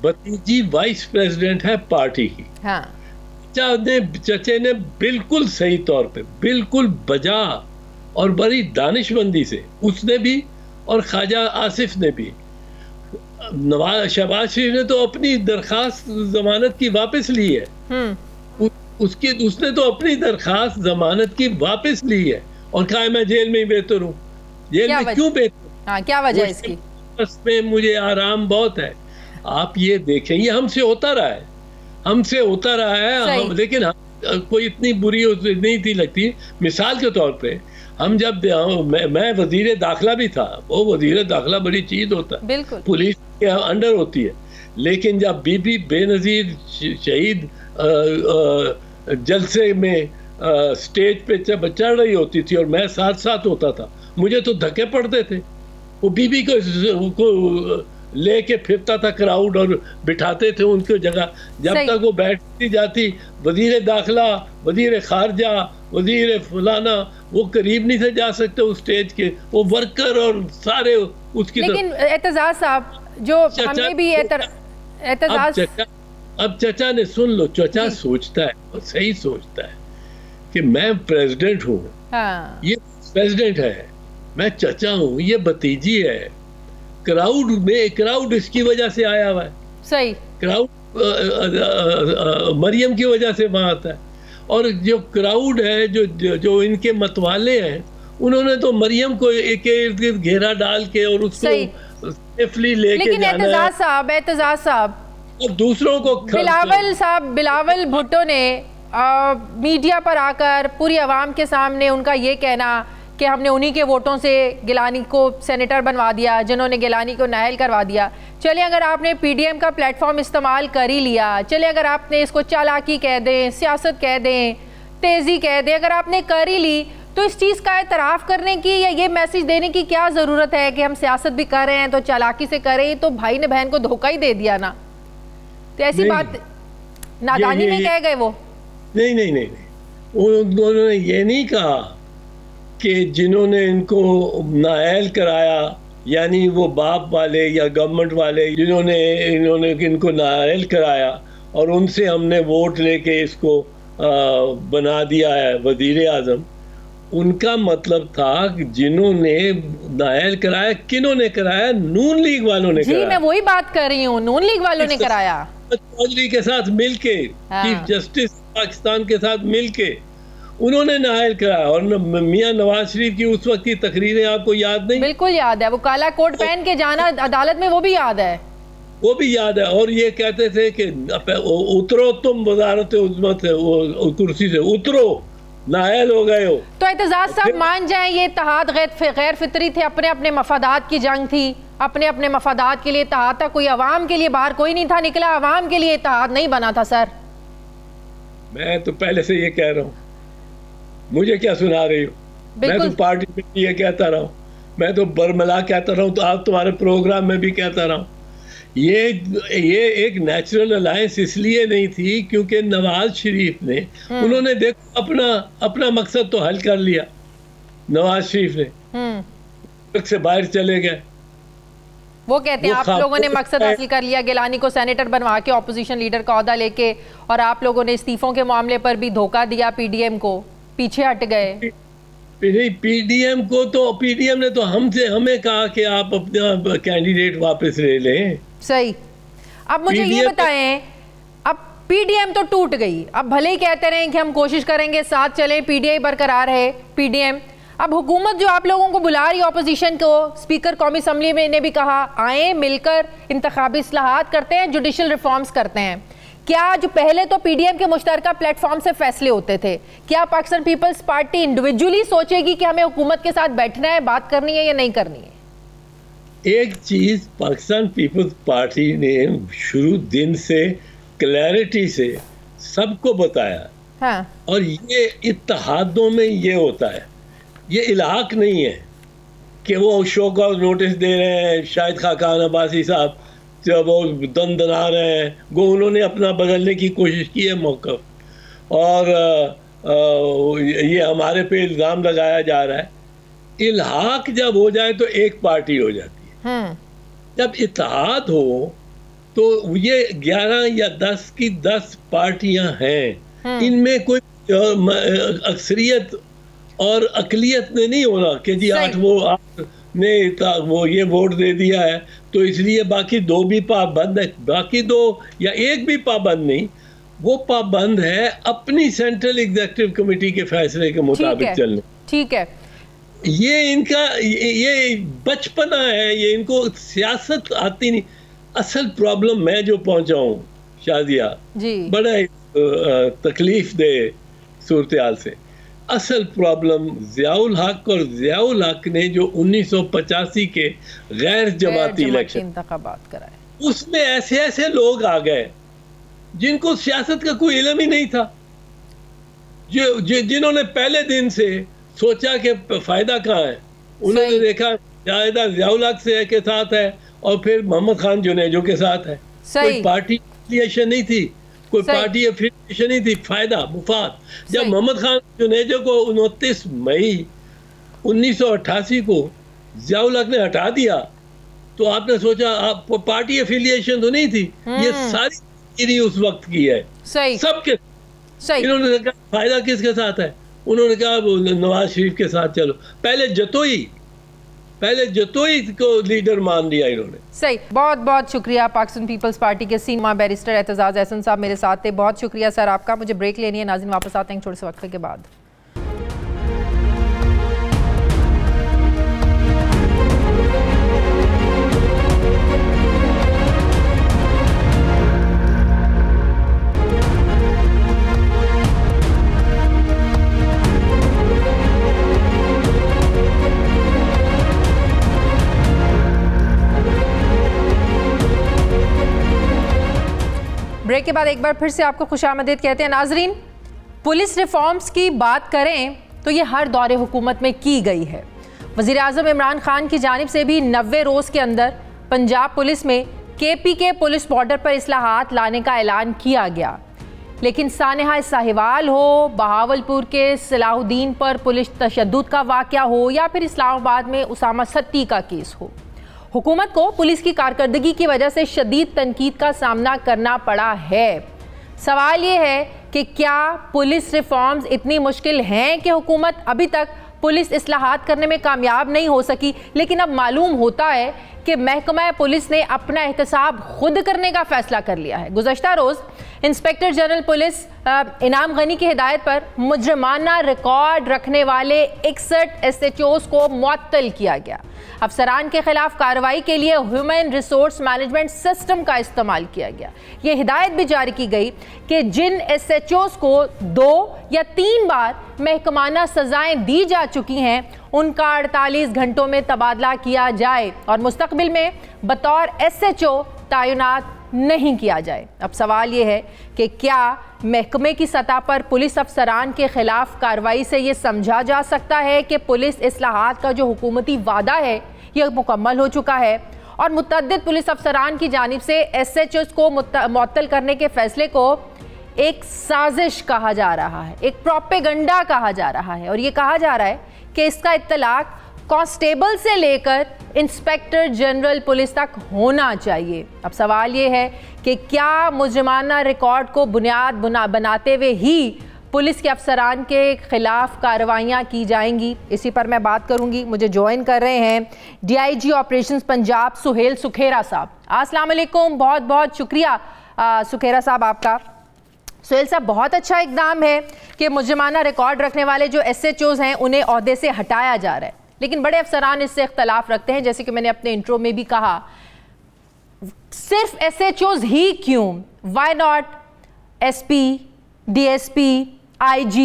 भतीजी वाइस प्रेसिडेंट है पार्टी की। हाँ। चचे ने बिल्कुल सही तौर पे, बिल्कुल बजा और बड़ी दानिशमंदी से, उसने भी और ख्वाजा आसिफ ने भी, शहबाज शरीफ ने तो अपनी दरखास्त जमानत की वापस ली है, उसने तो अपनी दरखास्त जमानत की वापस ली है और कहा मैं जेल में ही बेहतर हूँ। जेल में क्यों बेहतर? हाँ, क्या वजह इसकी? में मुझे आराम बहुत है। आप ये देखें, ये हमसे होता रहा है, हमसे होता रहा है, लेकिन कोई इतनी बुरी नहीं थी लगती। मिसाल के तौर पे हम जब मैं वजीर दाखिला भी था, वो वजीर दाखिला बड़ी चीज होता है, पुलिस के अंडर होती है, लेकिन जब बीबी बेनजीर शहीद जलसे में स्टेज पे चढ़ रही होती थी और मैं साथ साथ होता था, मुझे तो धक्के पड़ते थे। वो बीबी को लेके फिरता था क्राउड और बिठाते थे उनकी जगह, जब तक वो बैठती जाती वजीर दाखिला, वजीर खारजा, वजीर फलाना, वो करीब नहीं से जा सकते उस स्टेज के, वो वर्कर और सारे उसकी। लेकिन एतजाज साहब, जो हमने भी अब चचा ने, सुन लो, चचा सोचता है और सही सोचता है कि मैं प्रेसिडेंट हूँ, ये प्रेसिडेंट है, मैं चचा हूँ, ये भतीजी है। क्राउड इसकी वजह से आया हुआ है, सही, क्राउड मरियम की वजह से वहां आता है। और जो क्राउड है, जो इनके मतवाले हैं, उन्होंने तो मरियम को एक इर्द गिर्द घेरा डाल के और उसको सेफली लेके जाना है। एतजाज साहब और दूसरों को, बिलावल भुट्टो ने मीडिया पर आकर पूरी आवाम के सामने उनका ये कहना कि हमने उन्हीं के वोटों से गिलानी को सेनेटर बनवा दिया, जिन्होंने गिलानी को नाअहल करवा दिया। चलिए, अगर आपने पीडीएम का प्लेटफॉर्म इस्तेमाल कर ही लिया, चलिए अगर आपने इसको चालाकी कह दें, सियासत कह दें, तेज़ी कह दें, अगर आपने कर ही ली, तो इस चीज़ का एतराफ़ करने की या ये मैसेज देने की क्या ज़रूरत है कि हम सियासत भी कर रहे हैं तो चालाकी से करें? तो भाई ने बहन को धोखा ही दे दिया ना। तो ऐसी बात नादानी में कह गए वो? नहीं, उन्होंने ये नहीं कहा कि जिन्होंने इनको नाअहल कराया, यानी वो बाप वाले या गवर्नमेंट वाले जिन्होंने इनको नाअहल कराया और उनसे हमने वोट लेके इसको बना दिया है वजीर आजम, उनका मतलब था कि जिन्होंने नाअहल कराया, किन्होंने कराया? नून लीग वालों ने कराया। मैं वही बात कर रही हूँ, नून लीग वालों ने कराया, चौधरी के साथ मिलके, चीफ जस्टिस पाकिस्तान के साथ मिलके उन्होंने नाअहल कराया। और मियां नवाज शरीफ की उस वक्त की तकरीरें आपको याद नहीं? बिल्कुल याद है, वो काला कोट पहन के जाना अदालत में, वो भी याद है, वो भी याद है। और ये कहते थे कि उतरो तुम वजारत उज़्मत से, वो कुर्सी से उतरो, नाअहल हो गए हो। तो एतजाज साहब मान जाएं ये इत्तेहाद गैर फितरी थे, अपने अपने मफादात की जंग थी, अपने अपने मफादात के लिए इत्तेहाद था, कोई अवाम के लिए बाहर कोई नहीं था निकला, अवाम के लिए इत्तेहाद नहीं बना था। सर मैं तो पहले से ये कह रहा हूँ, मुझे क्या सुना रही हो? मैं तो पार्टी में ये कहता रहा हूँ, मैं तो बरमला कहता रहा हूँ, तो आप तुम्हारे प्रोग्राम में भी कहता रहा हूँ। ये एक नेचुरल अलायंस इसलिए नहीं थी क्योंकि नवाज शरीफ ने, उन्होंने देखो अपना मकसद तो हल कर लिया। नवाज शरीफ ने से बाहर चले गए, वो कहते हैं आप लोगों ने मकसद हासिल कर लिया, गिलानी को सेनेटर बनवा के ऑपोजिशन लीडर का ओहदा लेके, और आप लोगों ने इस्तीफों के मामले पर भी धोखा दिया, पीडीएम को पीछे हट गए। पीडीएम को तो पीडीएम ने तो हमें कहा कि आप अपना कैंडिडेट वापस ले लें। सही। अब मुझे ये बताएं, अब पीडीएम तो टूट गई, अब भले ही कहते रहे कि हम कोशिश करेंगे साथ चलें, पीडीआई बरकरार है, पीडीएम, अब हुकूमत जो आप लोगों को बुला रही है, ऑपोजिशन को, स्पीकर कौमी असम्बली में ने भी कहा आए मिलकर इंतखाबी इस्लाहात करते हैं, जुडिशल रिफॉर्म्स करते हैं। क्या जो पहले तो पीडीएम के मुश्तरका प्लेटफॉर्म से फैसले होते थे, क्या पाकिस्तान पीपल्स पार्टी इंडिविजुअली सोचेगी कि हमें हुकूमत के साथ बैठना है, बात करनी है या नहीं करनी है? एक चीज पाकिस्तान पीपल्स पार्टी ने शुरू दिन से क्लैरिटी से सबको बताया, हाँ। और ये इत्तेहादों में ये होता है, ये इलाक नहीं है कि वो शो का नोटिस दे रहे हैं शाहिद खाकान अब्बासी साहब, जब वो दना रहे हैं, वो उन्होंने अपना बदलने की कोशिश की है मौक़िफ़, और ये हमारे पे इल्ज़ाम लगाया जा रहा है। इल्हाक जब हो जाए तो एक पार्टी हो जाती है, जब इत्तेहाद हो तो ये 11 या 10 की 10 पार्टियां हैं, इनमें कोई अक्सरियत और अकलियत ने नहीं होना कि जी 8 ने वो ये वोट दे दिया है तो इसलिए बाकी 2 भी पाबंद है, बाकी 2 या 1 भी पाबंद नहीं, वो पाबंद है अपनी सेंट्रल एग्जीक्यूटिव कमेटी के फैसले के मुताबिक चलने। ठीक है, ये इनका ये बचपना है, ये इनको सियासत आती नहीं। असल प्रॉब्लम मैं जो पहुंचा हूँ शादिया, बड़ा तकलीफ दे सूरत हाल से, असल प्रॉब्लम ज़ियाउल हक और ज़ियाउल हक ने जो 1985 के गैर जमाती इलेक्शन इंतखाबात कराए, उसमें ऐसे ऐसे लोग आ गए जिनको सियासत का कोई इल्म ही नहीं था, जिन्होंने पहले दिन से सोचा कि फायदा कहाँ है। उन्होंने देखा जायदा ज़ियाउल हक से के साथ है और फिर मोहम्मद खान जुनेजो के साथ है, कोई पार्टी एफिलिएशन नहीं थी, कोई पार्टी एफिलिएशन नहीं थी, फायदा मुफाद। जब मोहम्मद खान जुनेजो को 29 मई 1988 को ज़ियाउल हक ने हटा दिया तो आपने सोचा आप पार्टी एफिलिएशन तो नहीं थी, ये सारी उस वक्त की है सबके। इन्होंने कहा फायदा किसके साथ है, उन्होंने कहा नवाज शरीफ के साथ चलो। पहले जतोई को लीडर मान लिया इन्होंने। सही, बहुत बहुत शुक्रिया। पाकिस्तान पीपल्स पार्टी के सीनियर बैरिस्टर एतजाज़ एहसन साहब मेरे साथ थे, बहुत शुक्रिया सर आपका। मुझे ब्रेक लेनी है, नाज़रीन वापस आते हैं थोड़े से वक्त के बाद। ब्रेक के बाद एक बार फिर से आपको खुशामदीद कहते हैं। नाजरीन, पुलिस रिफॉर्म्स की बात करें तो ये हर दौरे हुकूमत में की गई है। वज़ीर आज़म इमरान खान की जानिब से भी 90 रोज़ के अंदर पंजाब पुलिस में KPK पुलिस बॉर्डर पर इस्लाहात लाने का ऐलान किया गया, लेकिन सानेहा साहिवाल हो, बहावलपुर के सलाहुद्दीन पर पुलिस तशद्दुद का वाक़या हो या फिर इस्लामाबाद में उसामा सत्ती का केस हो, हुकूमत को पुलिस की कारकर्दगी की वजह से शदीद तनकीद का सामना करना पड़ा है। सवाल ये है कि क्या पुलिस रिफॉर्म्स इतनी मुश्किल हैं कि हुकूमत अभी तक पुलिस इस्लाहात करने में कामयाब नहीं हो सकी, लेकिन अब मालूम होता है कि महकमा पुलिस ने अपना एहतसाब खुद करने का फैसला कर लिया है। गुज़श्ता रोज़ इंस्पेक्टर जनरल पुलिस इनाम गनी की हिदायत पर मुजरमाना रिकॉर्ड रखने वाले 61 SHOs को मुअत्तल किया गया। अफसरान के खिलाफ कार्रवाई के लिए ह्यूमन रिसोर्स मैनेजमेंट सिस्टम का इस्तेमाल किया गया। ये हिदायत भी जारी की गई कि जिन SHOs को 2 या 3 बार महकमाना सजाएं दी जा चुकी हैं उनका 48 घंटों में तबादला किया जाए और मुस्तकबिल में बतौर SHO तैनात नहीं किया जाए। अब सवाल ये है कि क्या महकमे की सतह पर पुलिस अफसरान के खिलाफ कार्रवाई से ये समझा जा सकता है कि पुलिस इस्लाहात का जो हुकूमती वादा है यह मुकम्मल हो चुका है और मुतअद्दिद पुलिस अफसरान की जानिब से SHOs को मुअत्तल करने के फैसले को एक साजिश कहा जा रहा है, एक प्रोपेगंडा कहा जा रहा है और ये कहा जा रहा है कि इसका इत्तलाक कांस्टेबल से लेकर इंस्पेक्टर जनरल पुलिस तक होना चाहिए। अब सवाल ये है कि क्या मुजरमाना रिकॉर्ड को बुनियाद बनाते हुए ही पुलिस के अफसरान के खिलाफ कार्रवाइयाँ की जाएंगी, इसी पर मैं बात करूंगी। मुझे ज्वाइन कर रहे हैं DIG ऑपरेशंस पंजाब सुहेल सुखेरा साहब। अस्सलाम वालेकुम, बहुत बहुत शुक्रिया सुखेरा साहब आपका। सुहेल साहब, बहुत अच्छा इकदाम है कि मुजरिमाना रिकॉर्ड रखने वाले जो SHOs हैं उन्हें ओहदे से हटाया जा रहा है, लेकिन बड़े अफसरान इससे इख्तलाफ रखते हैं। जैसे कि मैंने अपने इंट्रो में भी कहा, सिर्फ SHOs ही क्यों, why not SP, DSP, IG,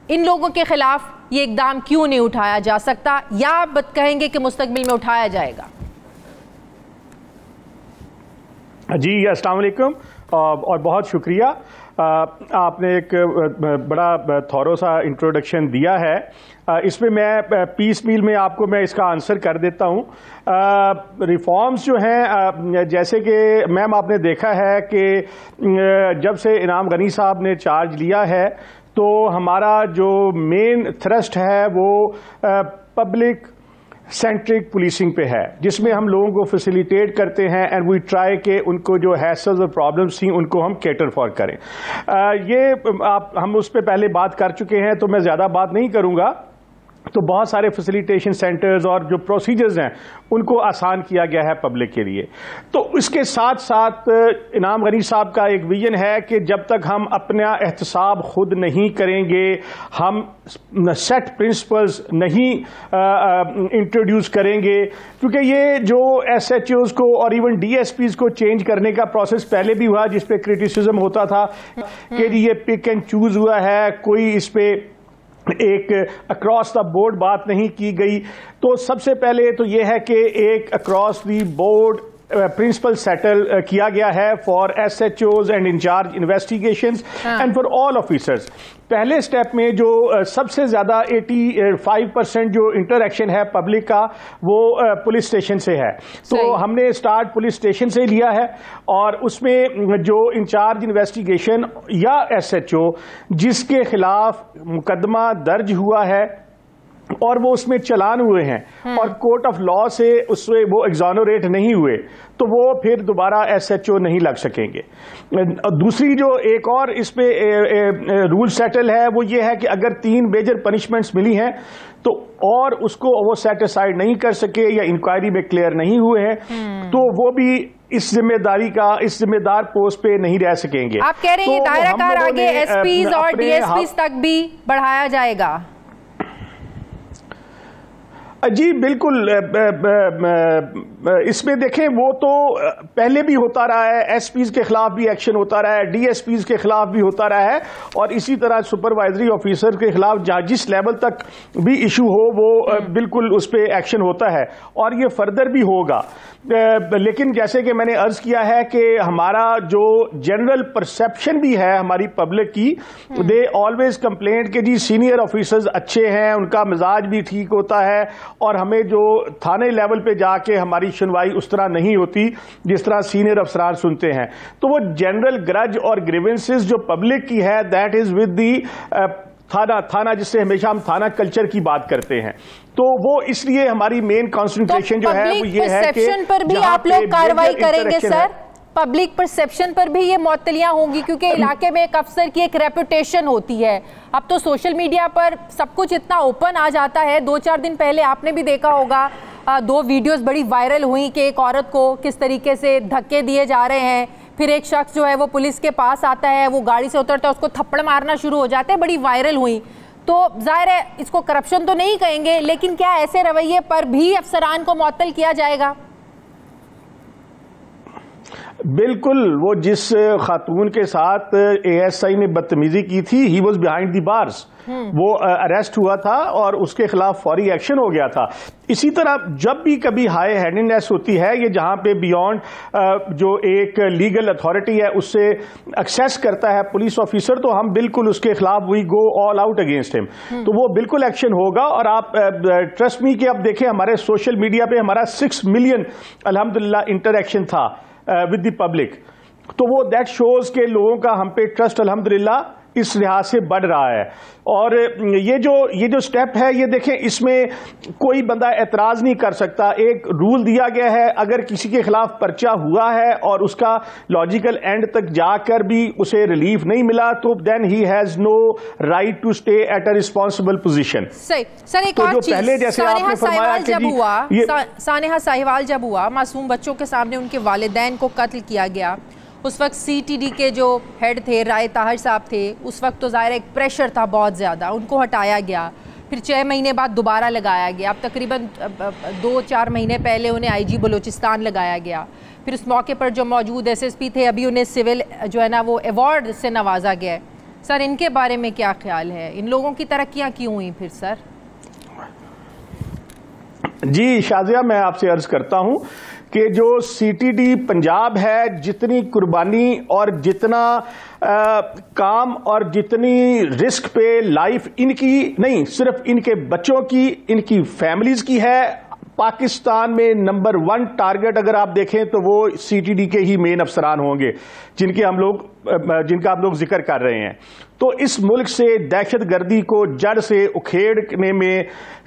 इन लोगों के खिलाफ ये इकदाम क्यों नहीं उठाया जा सकता, या आप कहेंगे कि मुस्तकबिल में उठाया जाएगा? जी अस्सलाम वालेकुम और बहुत शुक्रिया। आपने एक बड़ा थॉरो सा इंट्रोडक्शन दिया है। इसमें मैं पीस मील में आपको मैं इसका आंसर कर देता हूँ। रिफॉर्म्स जो हैं, जैसे कि मैम आपने देखा है कि जब से इनाम गनी साहब ने चार्ज लिया है तो हमारा जो मेन थ्रस्ट है वो पब्लिक सेंट्रिक पुलिसिंग पे है, जिसमें हम लोगों को फैसिलिटेट करते हैं एंड वी ट्राई के उनको जो हैसल्स और प्रॉब्लम्स थी उनको हम कैटर फॉर करें। हम उस पर पहले बात कर चुके हैं तो मैं ज़्यादा बात नहीं करूँगा। तो बहुत सारे फैसिलिटेशन सेंटर्स और जो प्रोसीजर्स हैं उनको आसान किया गया है पब्लिक के लिए। तो इसके साथ साथ इनाम गनी साहब का एक विजन है कि जब तक हम अपना एहतसाब खुद नहीं करेंगे, हम सेट प्रिंसिपल्स नहीं इंट्रोड्यूस करेंगे, क्योंकि ये जो SHOs को और इवन DSPs को चेंज करने का प्रोसेस पहले भी हुआ, जिस पे क्रिटिसिज्म होता था कि ये पिक एंड चूज हुआ है, कोई इस पे एक अक्रॉस द बोर्ड बात नहीं की गई। तो सबसे पहले तो यह है कि एक across the board principle settle किया गया है for SHOs and in-charge investigations and for all officers. पहले स्टेप में जो सबसे ज्यादा 85% जो इंटरैक्शन है पब्लिक का वो पुलिस स्टेशन से है। तो हमने स्टार्ट पुलिस स्टेशन से लिया है और उसमें जो इंचार्ज इन्वेस्टिगेशन या SHO जिसके खिलाफ मुकदमा दर्ज हुआ है और वो उसमें चलान हुए हैं और कोर्ट ऑफ लॉ से उससे वो एग्जोनरेट नहीं हुए, तो वो फिर दोबारा SHO नहीं लग सकेंगे। दूसरी जो एक और इस पे रूल सेटल है वो ये है कि अगर 3 मेजर पनिशमेंट्स मिली हैं तो और उसको वो सेट असाइड नहीं कर सके या इंक्वायरी में क्लियर नहीं हुए हैं तो वो भी इस जिम्मेदार पोस्ट पे नहीं रह सकेंगे। आप कह रहे हैं तो दायरा कार आगे SPs और DSPs तक भी बढ़ाया जाएगा? जी बिल्कुल। इसमें देखें वो तो पहले भी होता रहा है, SPs के खिलाफ भी एक्शन होता रहा है, DSPs के खिलाफ भी होता रहा है और इसी तरह सुपरवाइजरी ऑफिसर के खिलाफ जहाँ जिस लेवल तक भी इशू हो वो बिल्कुल उस पर एक्शन होता है और ये फर्दर भी होगा। लेकिन जैसे कि मैंने अर्ज किया है कि हमारा जो जनरल परसेप्शन भी है हमारी पब्लिक की, दे ऑलवेज कंप्लेंट कि जी सीनियर ऑफिसर्स अच्छे हैं, उनका मिजाज भी ठीक होता है और हमें जो थाने लेवल पे जाके हमारी सुनवाई उस तरह नहीं होती जिस तरह सीनियर अफसरान सुनते हैं। तो वो जनरल ग्रज और ग्रीवेंसेस जो पब्लिक की है दैट इज विद दी थाना जिससे हमेशा हम थाना कल्चर की बात करते हैं। तो वो इसलिए हमारी मेन कॉन्सेंट्रेशन जो है वो ये है कि पर भी आप लोग कार्रवाई करेंगे सर, पब्लिक परसेप्शन पर भी ये मुअत्तलियां होंगी, क्योंकि इलाके में एक अफसर की एक रेपुटेशन होती है। अब तो सोशल मीडिया पर सब कुछ इतना ओपन आ जाता है। 2-4 दिन पहले आपने भी देखा होगा 2 वीडियोस बड़ी वायरल हुई कि एक औरत को किस तरीके से धक्के दिए जा रहे हैं, फिर एक शख्स जो है वो पुलिस के पास आता है, वो गाड़ी से उतरता है, उसको थप्पड़ मारना शुरू हो जाते हैं, बड़ी वायरल हुई। तो जाहिर है इसको करप्शन तो नहीं कहेंगे, लेकिन क्या ऐसे रवैये पर भी अफसरान को मुअत्तल किया जाएगा? बिल्कुल। वो जिस खातून के साथ ASI ने बदतमीजी की थी, he was behind the bars, वो अरेस्ट हुआ था और उसके खिलाफ फौरी एक्शन हो गया था। इसी तरह जब भी कभी हाई हैंडेडनेस होती है, ये जहां पे बियॉन्ड जो एक लीगल अथॉरिटी है उससे एक्सेस करता है पुलिस ऑफिसर, तो हम बिल्कुल उसके खिलाफ we go all out against him. तो वो बिल्कुल एक्शन होगा। और आप ट्रस्ट मी कि अब देखें हमारे सोशल मीडिया पे हमारा 6 मिलियन अल्हम्दुलिल्लाह इंटरैक्शन था विद द पब्लिक। तो वो दैट शोज के लोगों का हम पे ट्रस्ट अल्हम्दुलिल्लाह इस लिहाज से बढ़ रहा है। और ये जो स्टेप है, ये देखें इसमें कोई बंदा एतराज नहीं कर सकता। एक रूल दिया गया है, अगर किसी के खिलाफ पर्चा हुआ है और उसका लॉजिकल एंड तक जाकर भी उसे रिलीफ नहीं मिला तो then he has no right to stay at a responsible position. सही सर, एक तो और जो चीज, पहले जैसे आपने फरमाया कि सानेहा साहिवाल जब हुआ, मासूम बच्चों के सामने उनके वालिदैन को कत्ल किया गया उस वक्त CTD के जो हेड थे राय ताहिर साहब थे, उस वक्त तो ज़ाहिर एक प्रेशर था बहुत ज़्यादा, उनको हटाया गया, फिर 6 महीने बाद दोबारा लगाया गया, अब तकरीबन 2-4 महीने पहले उन्हें IG बलूचिस्तान लगाया गया, फिर उस मौके पर जो मौजूद SSP थे अभी उन्हें सिविल जो है ना वो अवार्ड से नवाजा गया है। सर इनके बारे में क्या ख्याल है, इन लोगों की तरक्कियाँ क्यों हुई फिर सर? जी शाजिया, मैं आपसे अर्ज करता हूं कि जो CTD पंजाब है, जितनी कुर्बानी और जितना काम और जितनी रिस्क पे लाइफ इनकी नहीं, सिर्फ इनके बच्चों की, इनकी फैमिलीज की है। पाकिस्तान में नंबर 1 टारगेट अगर आप देखें तो वो CTD के ही मेन अफसरान होंगे जिनका हम लोग जिक्र कर रहे हैं। तो इस मुल्क से दहशतगर्दी को जड़ से उखेड़ने में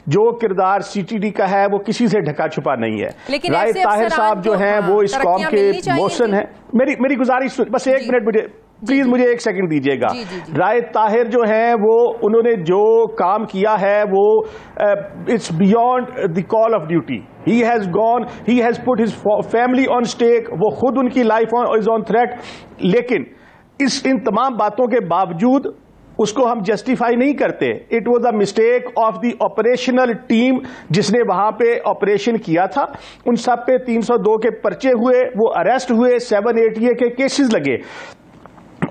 जो किरदार CTD का है वो किसी से ढका छुपा नहीं है। राय ताहिर साहब जो हैं वो इस कौम के मोहसिन हैं। मेरी गुजारिश बस 1 मिनट मुझे प्लीज मुझे 1 सेकंड दीजिएगा। राय ताहिर जो हैं वो उन्होंने जो काम किया है वो it's beyond the call of duty. He has put his family on stake, वो खुद उनकी लाइफ इज ऑन थ्रेट, लेकिन इन तमाम बातों के बावजूद उसको हम जस्टिफाई नहीं करते। It was a mistake of the operational team जिसने वहां पे ऑपरेशन किया था। उन सब पे 302 के पर्चे हुए, वो अरेस्ट हुए, 780 के केसेस लगे,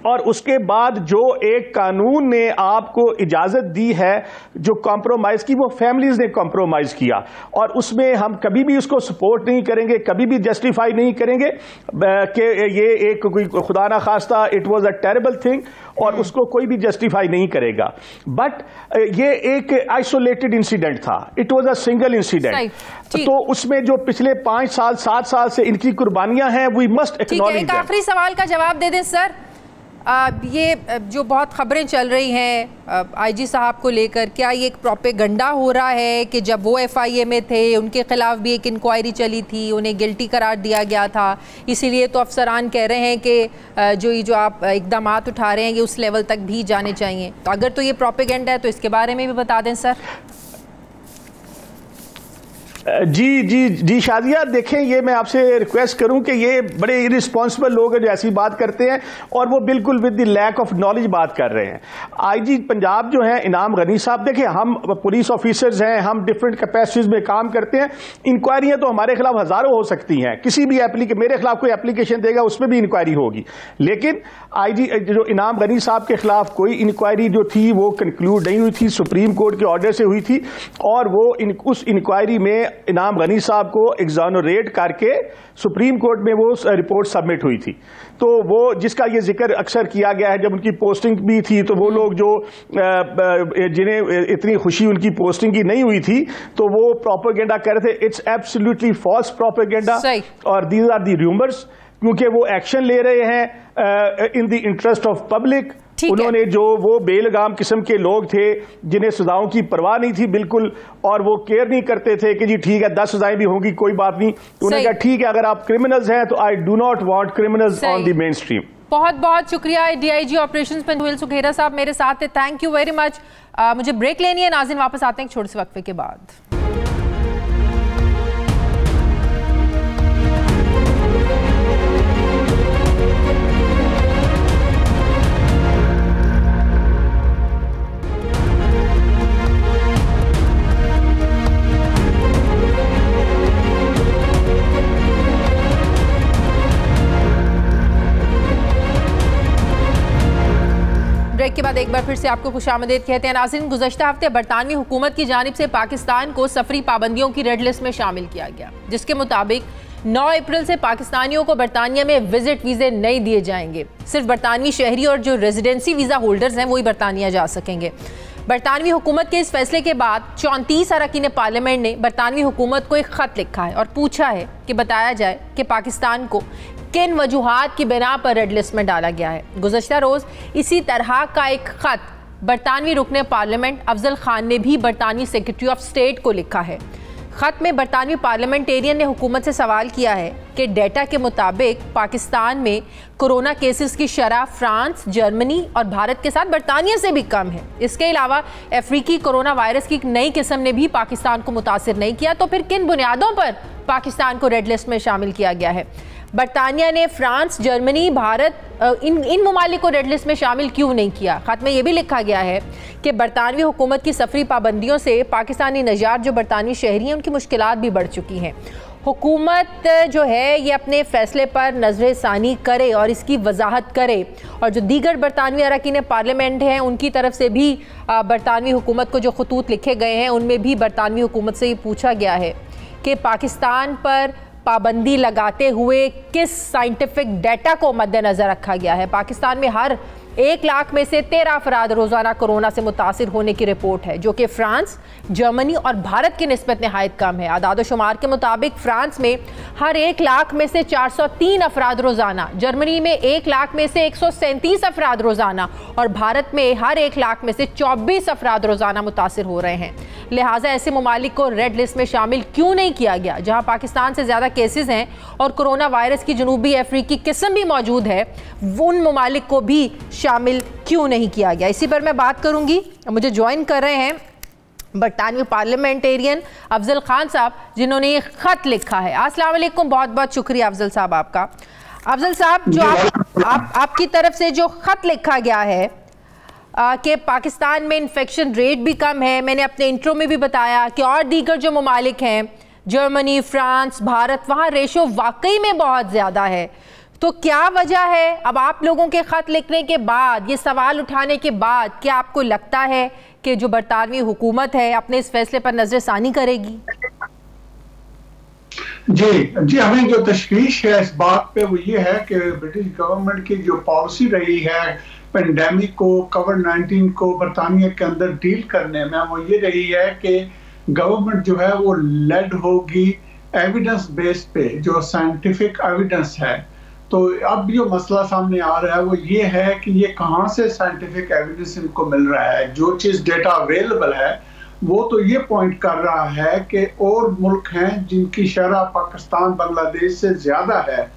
और उसके बाद जो एक कानून ने आपको इजाजत दी है जो कॉम्प्रोमाइज की, वो फैमिलीज ने कॉम्प्रोमाइज किया, और उसमें हम कभी भी उसको सपोर्ट नहीं करेंगे, कभी भी जस्टिफाई नहीं करेंगे कि ये एक कोई खुदा ना खास्ता it was a terrible thing, और उसको कोई भी जस्टिफाई नहीं करेगा। बट ये एक आइसोलेटेड इंसिडेंट था, it was a single incident. तो उसमें जो पिछले 5 साल 7 साल से इनकी कुर्बानियां हैं, वी मस्ट एक्नॉलेज। एक आखिरी सवाल का जवाब दे दें सर। ये जो बहुत खबरें चल रही हैं IG साहब को लेकर, क्या ये एक प्रोपेगंडा हो रहा है कि जब वो FIA में थे उनके खिलाफ भी एक इंक्वायरी चली थी, उन्हें गिल्टी करार दिया गया था, इसीलिए तो अफसरान कह रहे हैं कि जो आप इकदाम उठा रहे हैं ये उस लेवल तक भी जाने चाहिए? तो अगर तो ये प्रोपेगंडा है तो इसके बारे में भी बता दें सर। जी शाजिया, देखें, ये मैं आपसे रिक्वेस्ट करूं कि ये बड़े इरिस्पॉन्सिबल लोग हैं जो ऐसी बात करते हैं, और वो बिल्कुल with the lack of knowledge बात कर रहे हैं। IG पंजाब जो है इनाम गनी साहब, देखें हम पुलिस ऑफिसर्स हैं, हम डिफरेंट कैपेसिटीज में काम करते हैं। इंक्वायरियां तो हमारे खिलाफ हजारों हो सकती हैं, किसी भी मेरे खिलाफ कोई एप्लीकेशन देगा उसमें भी इंक्वायरी होगी, लेकिन IG जो इनाम गनी साहब के खिलाफ कोई इंक्वायरी जो थी वो कंक्लूड नहीं हुई थी, सुप्रीम कोर्ट के ऑर्डर से हुई थी, और वो उस इंक्वायरी में इनाम गनी साहब को एग्जोनरेट करके सुप्रीम कोर्ट में वो रिपोर्ट सबमिट हुई थी। तो वो जिसका ये जिक्र अक्सर किया गया है, जब उनकी पोस्टिंग भी थी तो वो लोग जो जिन्हें इतनी खुशी उनकी पोस्टिंग की नहीं हुई थी तो वो प्रोपेगेंडा कर रहे थे। इट्स एब्सोल्युटली फॉल्स प्रोपेगेंडा, और दीज आर दी रूमर्स, क्योंकि वो एक्शन ले रहे हैं in the interest of public. उन्होंने जो वो बेलगाम किस्म के लोग थे जिन्हें सजाओं की परवाह नहीं थी बिल्कुल, और वो केयर नहीं करते थे कि जी ठीक है 10 सजाएं भी होंगी कोई बात नहीं, उन्होंने कहा ठीक है अगर आप क्रिमिनल्स हैं तो I do not want criminals on the main stream. बहुत बहुत शुक्रिया DIG ऑपरेशंस पंजवेल सुखेरा साहब मेरे साथ थे, थैंक यू वेरी मच। मुझे ब्रेक लेनी है नाज़रीन, वापस आते हैं एक छोटे से वक्फे के बाद। ब्रेक के बाद एक बार फिर से आपको खुशामदीद कहते हैं नाज़रीन। गुज़श्ता हफ्ते बरतानवी हुकूमत की जानिब से पाकिस्तान को सफरी पाबंदियों की रेड लिस्ट में शामिल किया गया, जिसके मुताबिक 9 अप्रैल से पाकिस्तानियों को बरतानिया में विजिट वीज़े नहीं दिए जाएंगे। सिर्फ बरतानवी शहरी और जो रेजिडेंसी वीज़ा होल्डर्स हैं वही बरतानिया जा सकेंगे। बरतानवी हुकूमत के इस फैसले के बाद 34 अरकान पार्लियामेंट ने बरतानवी हुकूमत को एक ख़त लिखा है और पूछा है कि बताया जाए कि पाकिस्तान को किन वजूहात की बिना पर रेड लिस्ट में डाला गया है। गुज़श्ता रोज़ इसी तरह का एक ख़त बरतानवी रुकने पार्लियामेंट अफजल खान ने भी बरतानवी सेक्रेटरी ऑफ स्टेट को लिखा है। ख़त में बरतानवी पार्लियामेंटेरियन ने हुकूमत से सवाल किया है कि डेटा के मुताबिक पाकिस्तान में कोरोना केसेस की शरह फ्रांस, जर्मनी और भारत के साथ बरतानिया से भी कम है। इसके अलावा अफ्रीकी कोरोना वायरस की एक नई किस्म ने भी पाकिस्तान को मुतासिर नहीं किया, तो फिर किन बुनियादों पर पाकिस्तान को रेड लिस्ट में शामिल किया गया है? बरतानिया ने फ्रांस, जर्मनी, भारत इन ममालिक को रेड लिस्ट में शामिल क्यों नहीं किया? खत में यह भी लिखा गया है कि बरतानवी हुकूमत की सफरी पाबंदियों से पाकिस्तानी नजात जो बरतानवी शहरी हैं उनकी मुश्किलात भी बढ़ चुकी हैं। हुकूमत जो है ये अपने फैसले पर नजर सानी करे और इसकी वजाहत करे, और जो दीगर बरतानवी अरकान पार्लियामेंट हैं उनकी तरफ से भी बरतानवी हुकूमत को जो खतूत लिखे गए हैं उनमें भी बरतानवी हुकूमत से ये पूछा गया है कि पाकिस्तान पर पाबंदी लगाते हुए किस साइंटिफिक डाटा को मद्देनज़र रखा गया है। पाकिस्तान में हर 1 लाख में से 13 अफराद रोज़ाना कोरोना से मुतासिर होने की रिपोर्ट है, जो कि फ्रांस, जर्मनी और भारत की निस्बत नहायत कम है। आदाद शुमार के मुताबिक फ्रांस में हर 1 लाख में से 403 अफराद रोज़ाना, जर्मनी में 1 लाख में से 137 अफराद रोज़ाना और भारत में हर 1 लाख में से 24 अफराद रोज़ाना मुतासिर हो रहे हैं। लिहाजा ऐसे ममालिक को रेड लिस्ट में शामिल क्यों नहीं किया गया जहाँ पाकिस्तान से ज़्यादा केसेस हैं और कोरोना वायरस की जनूबी अफ्रीकी किस्म भी मौजूद है, उन ममालिक को भी शामिल क्यों नहीं किया गया? इसी पर मैं बात करूंगी। मुझे ज्वाइन कर रहे हैं बरतानवी पार्लियामेंटेरियन अफजल खान साहब, जिन्होंने ये खत लिखा है। अस्सलाम वालेकुम, बहुत बहुत शुक्रिया अफजल साहब आपका। अफजल साहब, जो आपकी तरफ से जो खत लिखा गया है कि पाकिस्तान में इन्फेक्शन रेट भी कम है, मैंने अपने इंट्रो में भी बताया कि और दीगर जो ममालिक हैं जर्मनी, फ्रांस, भारत, वहाँ रेशो वाकई में बहुत ज़्यादा है, तो क्या वजह है? अब आप लोगों के खत लिखने के बाद, ये सवाल उठाने के बाद, क्या आपको लगता है कि जो बरतानवी हुकूमत है अपने इस फैसले पर नजरसानी करेगी? जी, हमें जो तशवीश है इस बात पे वो ये है कि ब्रिटिश गवर्नमेंट की जो पॉलिसी रही है पेंडेमिक को, कोविड-19 को बरतानिया के अंदर डील करने में, वो ये रही है कि गवर्नमेंट जो है वो लेड होगी एविडेंस बेस्ड पे, जो साइंटिफिक एविडेंस है। तो अब जो मसला सामने आ रहा है वो ये है कि ये कहाँ से साइंटिफिक एविडेंस इनको मिल रहा है। जो चीज़ डेटा अवेलेबल है वो तो ये पॉइंट कर रहा है कि और मुल्क हैं जिनकी शरह पाकिस्तान, बांग्लादेश से ज़्यादा है,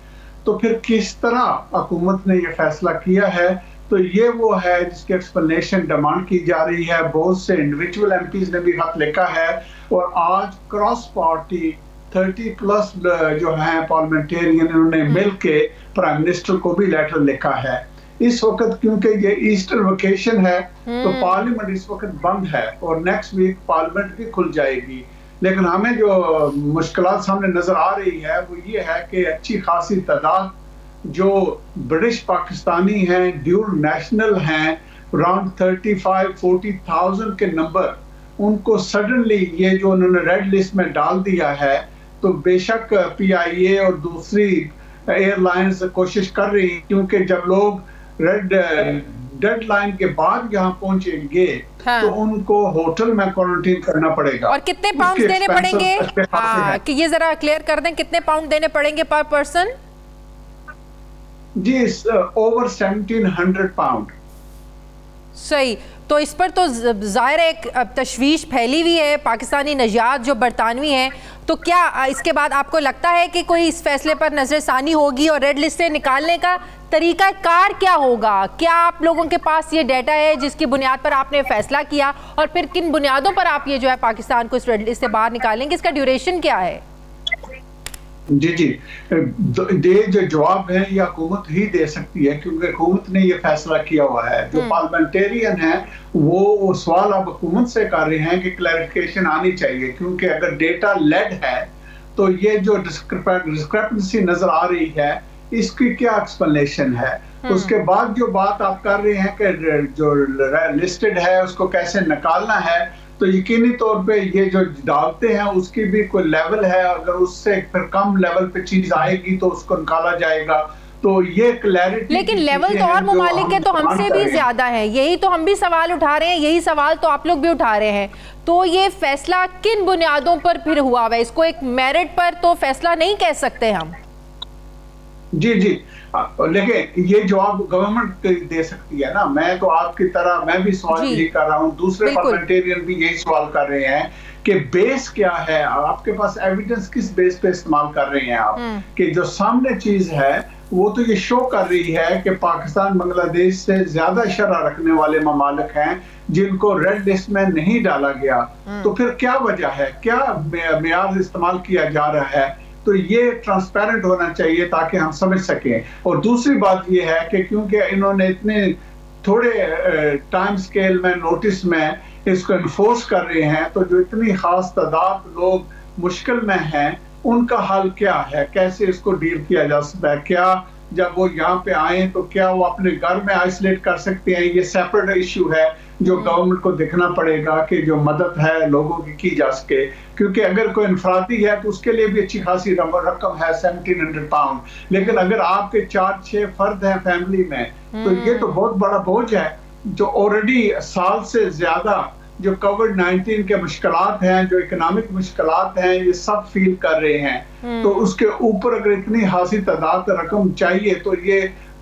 तो फिर किस तरह हुकूमत ने ये फैसला किया है? तो ये वो है जिसकी एक्सप्लेनेशन डिमांड की जा रही है। बहुत से इंडिविजुअल एमपीज ने भी खत लिखा है और आज क्रॉस पार्टी 30+ जो हैं पार्लियामेंटेरियन, इन्होंने मिलके प्राइम मिनिस्टर को भी लेटर लिखा है। इस वक्त क्योंकि ये ईस्टर वेकेशन है तो पार्लियामेंट इस वक्त बंद है और नेक्स्ट वीक पार्लियामेंट भी खुल जाएगी, लेकिन हमें जो मुश्किलात सामने नजर आ रही है वो ये है कि अच्छी खासी तादाद जो ब्रिटिश पाकिस्तानी हैं, ड्यूल नेशनल हैं, अराउंड 35-40,000 के नंबर, उनको सडनली ये जो उन्होंने रेड लिस्ट में डाल दिया है, तो बेशक PIA और दूसरी एयरलाइंस कोशिश कर रही, क्योंकि जब लोग डेडलाइन के बाद यहाँ पहुंचेंगे तो उनको होटल में क्वारंटीन करना पड़ेगा। और कितने पाउंड देने पड़ेंगे? कि ये जरा क्लियर कर दें, कितने पाउंड देने पड़ेंगे पर पर्सन? जी, ओवर 1700 पाउंड। सही। तो इस पर तो ज़ाहिर एक तशवीश फैली हुई है पाकिस्तानी नजात जो बरतानवी हैं, तो क्या इसके बाद आपको लगता है कि कोई इस फैसले पर नजरसानी होगी और रेड लिस्ट से निकालने का तरीका कार क्या होगा? क्या आप लोगों के पास ये डाटा है जिसकी बुनियाद पर आपने फैसला किया, और फिर किन बुनियादों पर आप ये जो है पाकिस्तान को इस रेड लिस्ट से बाहर निकालेंगे? इसका ड्यूरेशन क्या है? जी, ये जो जवाब है ये हुकूमत ही दे सकती है, क्योंकि हुकूमत ने ये फैसला किया हुआ है। जो पार्लियामेंटेरियन है वो सवाल अब हुकूमत से कर रहे हैं कि क्लैरिफिकेशन आनी चाहिए, क्योंकि अगर डेटा लेड है तो ये जो डिस्क्रिपेंसी नजर आ रही है इसकी क्या एक्सप्लेनेशन है। उसके बाद जो बात आप कर रहे हैं कि जो लिस्टेड है उसको कैसे निकालना है, तो यकीनी तौर पे ये जो डालते हैं उसकी भी कोई लेवल है, अगर उससे फिर कम लेवल पे चीज आएगी तो उसको निकाला जाएगा। तो ये क्लैरिटी, लेकिन लेवल तो और ममालिक के तो हमसे भी ज्यादा है, यही तो हम भी सवाल उठा रहे हैं, यही सवाल तो आप लोग भी उठा रहे हैं। तो ये फैसला किन बुनियादों पर फिर हुआ है? इसको एक मेरिट पर तो फैसला नहीं कह सकते हम। जी, लेकिन ये जवाब गवर्नमेंट दे सकती है ना। मैं तो आपकी तरह मैं भी सवाल यही कर रहा हूँ, दूसरे पार्लियामेंटेरियन भी यही सवाल कर रहे हैं कि बेस क्या है, आपके पास एविडेंस किस बेस पे इस्तेमाल कर रहे हैं आप, कि जो सामने चीज है वो तो ये शो कर रही है कि पाकिस्तान बांग्लादेश से ज्यादा शरह रखने वाले ममालिक हैं जिनको रेड लिस्ट में नहीं डाला गया। तो फिर क्या वजह है, क्या मेयार इस्तेमाल किया जा रहा है? तो ये ट्रांसपेरेंट होना चाहिए ताकि हम समझ सकें। और दूसरी बात ये है कि क्योंकि इन्होंने इतने थोड़े टाइम स्केल में नोटिस में इसको इन्फोर्स कर रहे हैं, तो जो इतनी खास तादाद लोग मुश्किल में हैं उनका हल क्या है, कैसे इसको डील किया जा सकता है? क्या जब वो यहाँ पे आए तो क्या वो अपने घर में आइसोलेट कर सकते हैं? ये सेपरेट इशू है जो गवर्नमेंट को देखना पड़ेगा कि जो मदद है लोगों की जा सके, क्योंकि अगर कोई इंफरादी है तो उसके लिए भी अच्छी खासी रकम है 1700 पाउंड, लेकिन अगर आपके 4-6 फर्द हैं फैमिली में तो ये तो बहुत बड़ा बोझ है जो ऑलरेडी साल से ज्यादा जो कोविड-19 के मुश्किलात हैं, जो इकोनॉमिक मुश्किलात हैं, ये सब फील कर रहे हैं। तो उसके ऊपर अगर इतनी खासी तादाद रकम चाहिए तो ये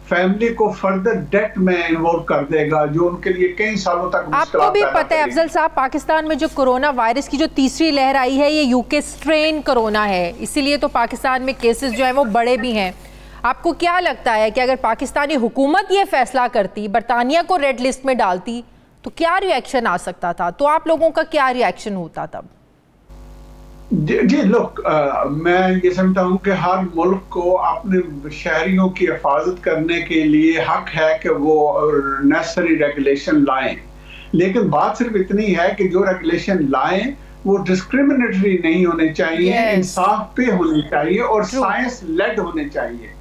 फैमिली को फर्दर डेट में इन्वॉल्व कर देगा जो उनके लिए कई सालों तक आपको भी पता है अफजल साहब, पाकिस्तान में जो कोरोना वायरस की जो तीसरी लहर आई है ये यूके स्ट्रेन कोरोना है, इसीलिए तो पाकिस्तान में केसेस जो है वो बड़े भी हैं। आपको क्या लगता है कि अगर पाकिस्तानी हुकूमत ये फैसला करती, बरतानिया को रेड लिस्ट में डालती, तो क्या रिएक्शन आ सकता था? तो आप लोगों का क्या रिएक्शन होता तब? जी लोग, मैं ये समझता हूँ कि हर मुल्क को अपने शहरियों की हिफाजत करने के लिए हक है कि वो नेसेसरी रेगुलेशन लाएं, लेकिन बात सिर्फ इतनी है कि जो रेगुलेशन लाएं वो डिस्क्रिमिनेटरी नहीं होने चाहिए, इंसाफ पे होनी चाहिए और साइंस लेड होने चाहिए।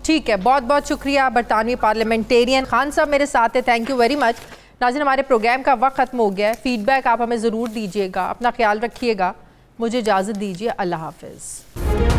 ठीक है, बहुत बहुत शुक्रिया। बरतानवी पार्लियामेंटेरियन खान साहब मेरे साथ है, थैंक यू वेरी मच। नाज़रीन, हमारे प्रोग्राम का वक्त खत्म हो गया है। फीडबैक आप हमें ज़रूर दीजिएगा, अपना ख्याल रखिएगा। मुझे इजाज़त दीजिए, अल्लाह हाफिज़।